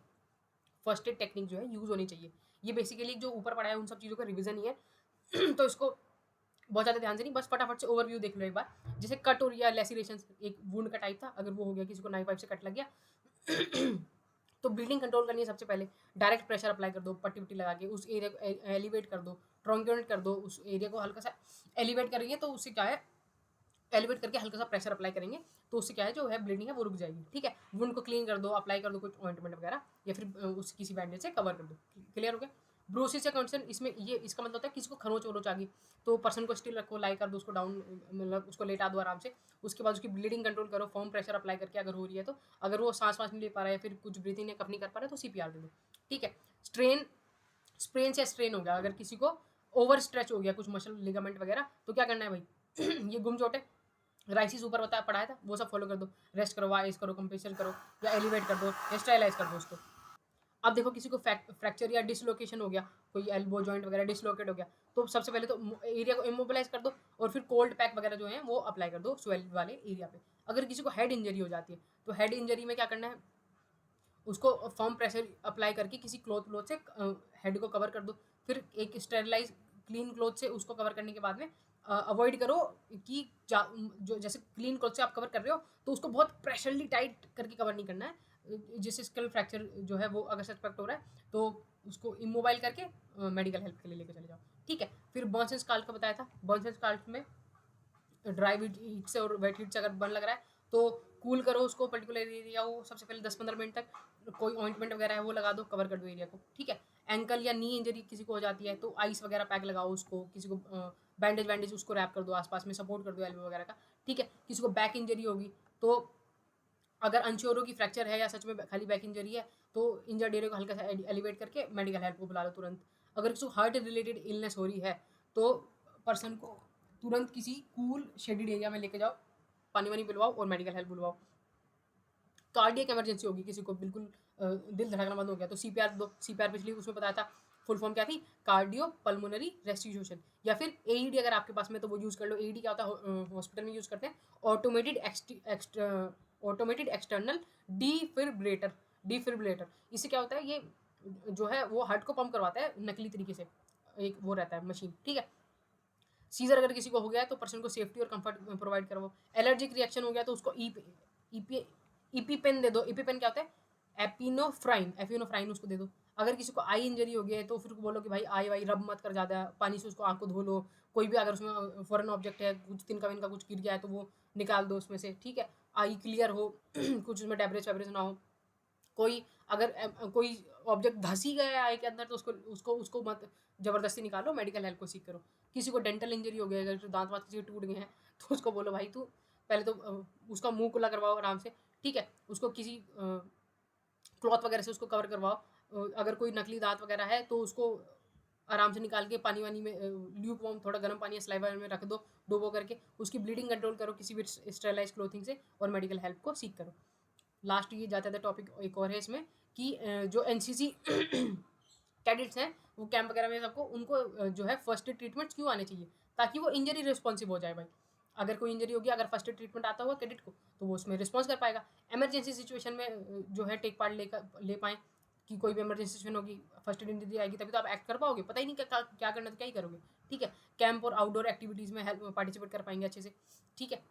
फर्स्ट एड टेक्निक जो है यूज़ होनी चाहिए। ये बेसिकली जो ऊपर पड़ा है उन सब चीज़ों का रिविजन ही है। तो इसको बहुत ज़्यादा ध्यान से नहीं, बस फटाफट से ओवरव्यू देख लो एक बार। जैसे कट और या लेसिरेशन एक वुंड का टाइप था, अगर वो हो गया, किसी को नाइफ वाइफ से कट लग गया तो ब्लीडिंग कंट्रोल करनी है सबसे पहले। डायरेक्ट प्रेशर अप्लाई कर दो, पट्टी वट्टी लगा के उस एरिया को एलिवेट कर दो, ट्रॉन्क्यूलेट कर दो, उस एरिया को हल्का सा एलिवेट करेंगे तो उससे क्या है, एलिवेट करके हल्का सा प्रेशर अप्लाई करेंगे तो उससे क्या है, जो है ब्लीडिंग है वो रुक जाएगी। ठीक है, वुंड को क्लीन कर दो, अप्लाई कर दो कुछ ऑइंटमेंट वगैरह, या फिर उस किसी बैंडेज से कवर कर दो। क्लियर हो गया। ब्रोसिस या कंडीशन, इसमें ये इसका मतलब होता है किसी को खरोच वरोच आ गई तो पर्सन को स्टिल रखो, लाई कर दो उसको डाउन, मतलब उसको लेटा दो आराम से। उसके बाद उसकी ब्लीडिंग कंट्रोल करो, फॉर्म प्रेशर अप्लाई करके अगर हो रही है तो। अगर वो सांस वास नहीं ले पा रहा है, फिर कुछ ब्रीथिंग या कप नहीं कर पा रहा है तो सीपीआर दे दो। ठीक है। स्ट्रेन, स्प्रेन से स्ट्रेन हो गया, अगर किसी को ओवर स्ट्रेच हो गया कुछ मसल लिगामेंट वगैरह, तो क्या करना है भाई ये गुम चोट है, राइसिस ऊपर बताया पढ़ाया था वो सब फॉलो कर दो। रेस्ट करो, वाइस करो, कंप्रेशन करो, या एलिवेट कर दो, या स्टाइलाइज कर दो उसको। अब देखो किसी को फ्रैक्चर या डिसलोकेशन हो गया, कोई एल्बो जॉइंट वगैरह डिसलोकेट हो गया, तो सबसे पहले तो एरिया को इमोबिलाइज कर दो, और फिर कोल्ड पैक वगैरह जो है वो अप्लाई कर दो स्वेल वाले एरिया पे। अगर किसी को हेड इंजरी हो जाती है तो हेड इंजरी में क्या करना है, उसको फर्म प्रेशर अप्लाई करके किसी क्लोथ से हेड को कवर कर दो। फिर एक स्टेरिलाइज क्लीन क्लोथ से उसको कवर करने के बाद में अवॉइड करो कि जो जैसे क्लीन क्लोथ से आप कवर कर रहे हो तो उसको बहुत प्रेशरली टाइट करके कवर नहीं करना है। जैसे स्कल फ्रैक्चर जो है वो अगर सस्पेक्ट हो रहा है तो उसको इमोबाइल करके मेडिकल हेल्प के लिए लेके चले जाओ। ठीक है। फिर बर्न्स एंड स्काल्प का बताया था, बर्न्स एंड स्काल्प में ड्राई हीट से और वेट हीट से अगर बर्न लग रहा है तो कूल करो उसको पर्टिकुलर एरिया को, सबसे पहले 10-15 मिनट तक कोई ऑइंटमेंट वगैरह है वो लगा दो, कवर कर दो एरिया को। ठीक है। एंकल या नी इंजरी किसी को हो जाती है तो आइस वगैरह पैक लगाओ उसको, किसी को बैंडेज वैंडेज उसको रैप कर दो, आसपास में सपोर्ट कर दो एल्बो वगैरह का। ठीक है। किसी को बैक इंजरी होगी तो अगर अनश्योर हो कि फ्रैक्चर है या सच में खाली बैक इंजरी है तो इंजर्ड एरिया को हल्का सा एलिवेट करके मेडिकल हेल्प को बुला लो तुरंत। अगर किसी को हार्ट रिलेटेड इलनेस हो रही है तो पर्सन को तुरंत किसी कूल शेडेड एरिया में लेके जाओ, पानी वानी पिलवाओ और मेडिकल हेल्प बुलवाओ। कार्डियक इमरजेंसी होगी, किसी को बिल्कुल दिल धड़कना बंद हो गया तो सीपीआर दो। सीपीआर पिछली उसमें बताया था फुल फॉर्म क्या थी, कार्डियो पल्मोनरी रेस्टिट्यूशन, या फिर एईडी अगर आपके पास में तो वो यूज़ कर लो। एईडी क्या होता है, हॉस्पिटल में यूज़ करते हैं, ऑटोमेटेड एक्सटर्नल डिफिब्रिलेटर। डिफिब्रिलेटर इससे क्या होता है, ये जो है वो हार्ट को पंप करवाता है नकली तरीके से, एक वो रहता है मशीन। ठीक है। सीजर अगर किसी को हो गया है तो पर्सन को सेफ्टी और कंफर्ट प्रोवाइड करो। एलर्जिक रिएक्शन हो गया तो उसको ईपीपेन दे दो। ईपीपेन क्या होता है, एपिनोफ्राइन, एपिनोफ्राइन उसको दे दो। अगर किसी को आई इंजरी हो गई है तो फिर बोलो कि भाई आई वाई रब मत कर, ज़्यादा पानी से उसको आँख को धो लो। कोई भी अगर उसमें फॉरेन ऑब्जेक्ट है, कुछ तिनका विनका कुछ गिर गया है तो वो निकाल दो उसमें से। ठीक है। आई क्लियर हो कुछ उसमें डेब्रेज वेब्रेज ना हो। कोई अगर कोई ऑब्जेक्ट धंस ही गया है आई के अंदर तो उसको उसको उसको मत ज़बरदस्ती निकालो, मेडिकल हेल्प को सीख करो। किसी को डेंटल इंजरी हो गया है, अगर दांत वाँत किसी के टूट गए हैं तो उसको बोलो भाई तू पहले तो उसका मुंह खुला करवाओ आराम से। ठीक है। उसको किसी क्लॉथ वगैरह से उसको कवर करवाओ। अगर कोई नकली दांत वगैरह है तो उसको आराम से निकाल के पानी वानी में ल्यूक वार्म थोड़ा गर्म पानी या सलाइवा में रख दो, डुबो करके उसकी ब्लीडिंग कंट्रोल करो किसी भी स्टेरिलाइज क्लोथिंग से, और मेडिकल हेल्प को सीख करो। लास्ट ये जाता था टॉपिक एक और है इसमें कि जो एनसीसी कैडेट्स हैं वो कैंप वगैरह में सबको उनको जो है फर्स्ट एड ट्रीटमेंट्स क्यों आने चाहिए, ताकि वो इंजरी रिस्पॉन्सिव हो जाए भाई। अगर कोई इंजरी होगी, अगर फर्स्ट एड ट्रीटमेंट आता हुआ कैडेट को तो वो उसमें रिस्पॉन्स कर पाएगा। इमरजेंसी सिचुएशन में जो है टेक पार्ट ले पाएँ, कि कोई भी इमरजेंसी सिचुएशन होगी, फर्स्ट एड इंजरी आएगी तभी तो आप एक्ट कर पाओगे, पता ही नहीं क्या करना तो क्या ही करोगे। ठीक है। कैंप और आउटडोर एक्टिविटीज़ में हेल्प पार्टिसिपेट कर पाएंगे अच्छे से। ठीक है।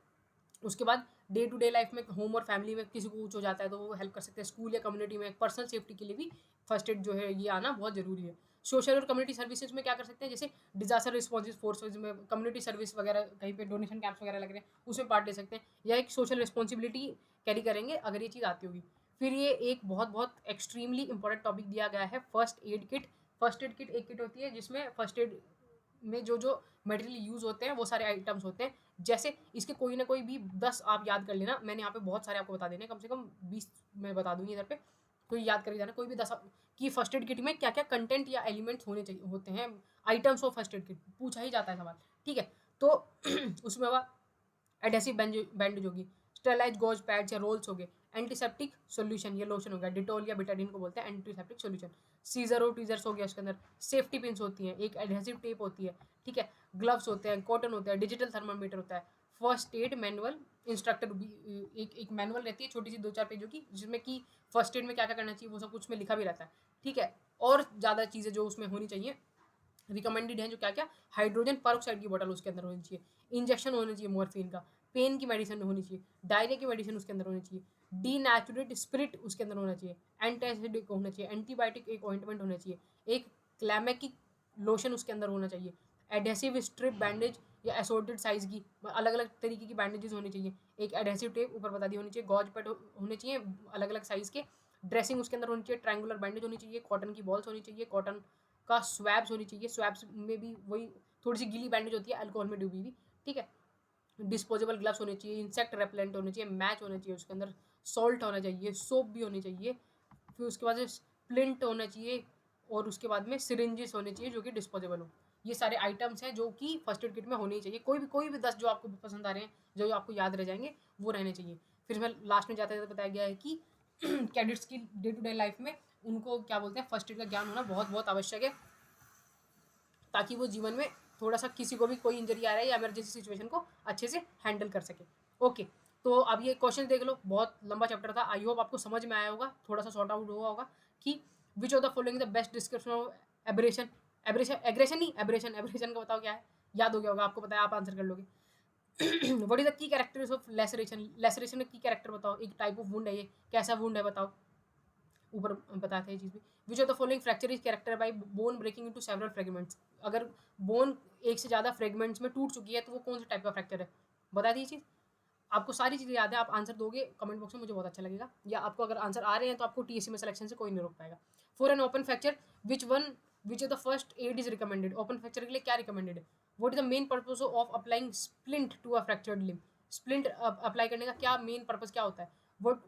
उसके बाद डे टू डे लाइफ में होम और फैमिली में किसी को कुछ हो जाता है तो वो हेल्प कर सकते हैं। स्कूल या कम्युनिटी में पर्सनल सेफ्टी के लिए भी फर्स्ट एड जो है ये आना बहुत ज़रूरी है। सोशल और कम्युनिटी सर्विसेज में क्या कर सकते हैं, जैसे डिजास्टर रिस्पॉन्स फोर्सेज में कम्युनिटी सर्विस वगैरह, कहीं पे डोनेशन कैंप्स वगैरह लग रहे हैं उसमें पार्ट ले सकते हैं, या एक सोशल रिस्पॉन्सिबिलिटी कैरी करेंगे अगर ये चीज़ आती होगी। फिर ये एक बहुत बहुत एक्सट्रीमली इंपॉर्टेंट टॉपिक दिया गया है, first aid kit. First aid kit एक किट होती है जिसमें फर्स्ट एड में जो जो मटेरियल यूज़ होते हैं वो सारे आइटम्स होते हैं। जैसे इसके कोई ना कोई भी 10 आप याद कर लेना, मैंने यहाँ पे बहुत सारे आपको बता देने, कम से कम 20 मैं बता दूंगी इधर पे, कोई याद कर जाना। कोई भी 10 कि फर्स्ट एड किट में क्या क्या कंटेंट या एलिमेंट्स होने चाहिए होते हैं, items of first aid kit पूछा ही जाता है सवाल। ठीक है। तो उसमें वह एडेसिव बैंडेज होगी, स्टेलाइज गॉज पैड्स या रोल्स हो गए, एंटीसेप्टिक सॉल्यूशन ये लोशन हो गया, डिटोल या बिटाडीन को बोलते हैं एंटीसेप्टिक सॉल्यूशन, सीजर और टीजर्स हो गया, उसके अंदर सेफ्टी पिन्स होती हैं, एक एडहेसिव टेप होती है। ठीक है। ग्लव्स होते हैं, कॉटन होता है, डिजिटल थर्मामीटर होता है, फर्स्ट एड मैनुअल इंस्ट्रक्टर भी, एक मैनुअल रहती है छोटी सी 2-4 पेजों की, जिसमें कि फर्स्ट एड में क्या क्या करना चाहिए वो सब कुछ में लिखा भी रहता है। ठीक है। और ज़्यादा चीज़ें जो उसमें होनी चाहिए रिकमेंडेड हैं जो क्या क्या, हाइड्रोजन परऑक्साइड की बोतल उसके अंदर होनी चाहिए, इंजेक्शन होना चाहिए मॉर्फिन का, पेन की मेडिसिन होनी चाहिए, डायरिया की मेडिसिन उसके अंदर होनी चाहिए, डीनेचुरेट स्पिरिट उसके अंदर होना चाहिए, एंटासिडिक होना चाहिए, एंटीबायोटिक एक ऑइंटमेंट होना चाहिए, एक क्लैमेकिक लोशन उसके अंदर होना चाहिए, एडहेसिव स्ट्रिप बैंडेज या एसोर्टेड साइज की अलग अलग तरीके की बैंडेजेस होनी चाहिए, एक एडहेसिव टेप ऊपर बता दी होनी चाहिए, गॉज पैड होने चाहिए अलग अलग साइज के, ड्रेसिंग उसके अंदर होनी चाहिए, ट्रायंगुलर बैंडेज होनी चाहिए, कॉटन की बॉल्स होनी चाहिए, कॉटन का स्वैब्स होनी चाहिए, स्वैब्स में भी वही थोड़ी सी गीली बैंडेज होती है अल्कोहल में डूबी हुई, ठीक है। डिस्पोजेबल ग्लव्स होने चाहिए, इंसेक्ट रेपेलेंट होने चाहिए, मैच होने चाहिए उसके अंदर, सॉल्ट होना चाहिए, सोप भी होनी चाहिए, फिर उसके बाद स्प्लिंट होना चाहिए, और उसके बाद में सिरिंजेस होने चाहिए जो कि डिस्पोजेबल हो। ये सारे आइटम्स हैं जो कि फर्स्ट एड किट में होने ही चाहिए, कोई भी 10 जो आपको पसंद आ रहे हैं जो आपको याद रह जाएंगे वो रहने चाहिए। फिर मैं लास्ट में जाते जाते बताया गया है कि कैडेट्स की डे टू डे लाइफ में उनको क्या बोलते हैं, फर्स्ट एड का ज्ञान होना बहुत बहुत आवश्यक है, ताकि वो जीवन में थोड़ा सा किसी को भी कोई इंजरी आ रहा है या इमरजेंसी सिचुएशन को अच्छे से हैंडल कर सके। ओके, तो अब ये क्वेश्चन देख लो, बहुत लंबा चैप्टर था, आई होप आपको समझ में आया होगा, थोड़ा सा सॉर्ट आउट हुआ होगा कि which of the following the best description of abrasion, abrasion aggression नहीं एब्रेशन, एब्रेशन का बताओ क्या है, याद हो गया होगा आपको, बताया आप आंसर कर लोगे। What is the key characters of laceration, laceration की कैरेक्टर बताओ, एक टाइप ऑफ वुंड है ये, कैसा वुंड है बताओ, ऊपर बताते हैं चीज़ भी। Which of the following fracture is character by bone breaking into several fragments, अगर बोन एक से ज़्यादा फ्रेगमेंट्स में टूट चुकी है तो वो कौन से टाइप का फ्रैक्चर है, बता दी चीज़। आपको सारी चीज़ें याद है, आप आंसर दोगे कमेंट बॉक्स में, मुझे बहुत अच्छा लगेगा, या आपको अगर आंसर आ रहे हैं तो आपको टीएससी में सिलेक्शन से कोई नहीं रोक पाएगा। For an open fracture which of the first aid is recommended, open fracture के लिए क्या रिकमेंडेड है। What is the main purpose of applying splint to a fractured limb, splint apply करने का क्या मेन पर्पज क्या होता है। What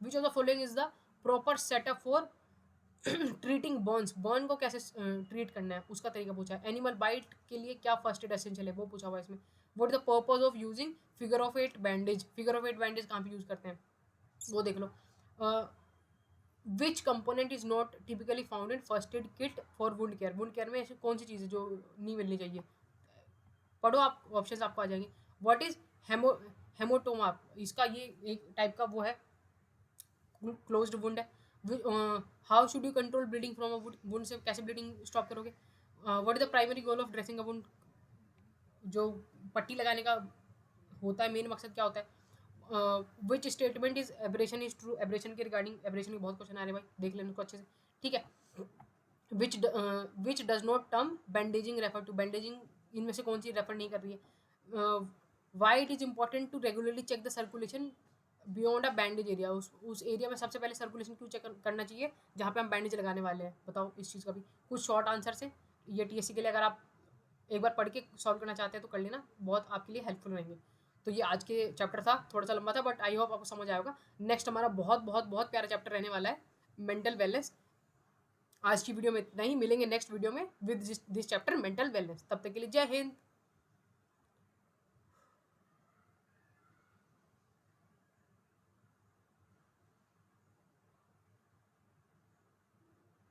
which of the following is the proper setup for treating burns, burn को कैसे ट्रीट करना है उसका तरीका पूछा है। एनिमल बाइट के लिए क्या फर्स्ट एड एसेंशियल है वो पूछा हुआ है इसमें। What is the purpose of using figure of 8 bandage, figure of 8 bandage कहाँ पे यूज करते हैं वो देख लो। Which component is not typically found in first aid kit for wound care, wound care में ऐसी कौन सी चीज़ है जो नहीं मिलनी चाहिए, पढ़ो आप, ऑप्शन आपको आ जाएंगे। व्हाट इज हेमोटोमा, इसका ये एक टाइप का वो है, क्लोज्ड वुंड है। How should you control bleeding from a wound, से कैसे ब्लीडिंग स्टॉप करोगे। What is the primary goal of dressing a wound, जो पट्टी लगाने का होता है मेन मकसद क्या होता है। Which statement is abrasion is true, abrasion के रिगार्डिंग, एब्रेशन के बहुत क्वेश्चन आ रहे हैं भाई, देख लेने को अच्छे से, ठीक है। Which does not term bandaging refer to, bandaging इनमें से कौन सी रेफर नहीं कर रही है। Why it is important to regularly check the circulation beyond a bandage area, उस एरिया में सबसे पहले सर्कुलेशन क्यों चेक करना चाहिए जहाँ पे हम बैंडेज लगाने वाले हैं, बताओ इस चीज़ का भी कुछ शॉर्ट आंसर से। ये टीएससी के लिए अगर आप एक बार पढ़ के सॉल्व करना चाहते हैं तो कर लेना, बहुत आपके लिए हेल्पफुल रहेंगे। तो ये आज के चैप्टर था, थोड़ा सा लंबा था बट आई होप आपको समझ आया होगा। नेक्स्ट हमारा बहुत बहुत बहुत प्यारा चैप्टर रहने वाला है, मेंटल वेलनेस। आज की वीडियो में इतना ही, मिलेंगे नेक्स्ट वीडियो में with this chapter mental wellness, तब तक के लिए जय हिंद।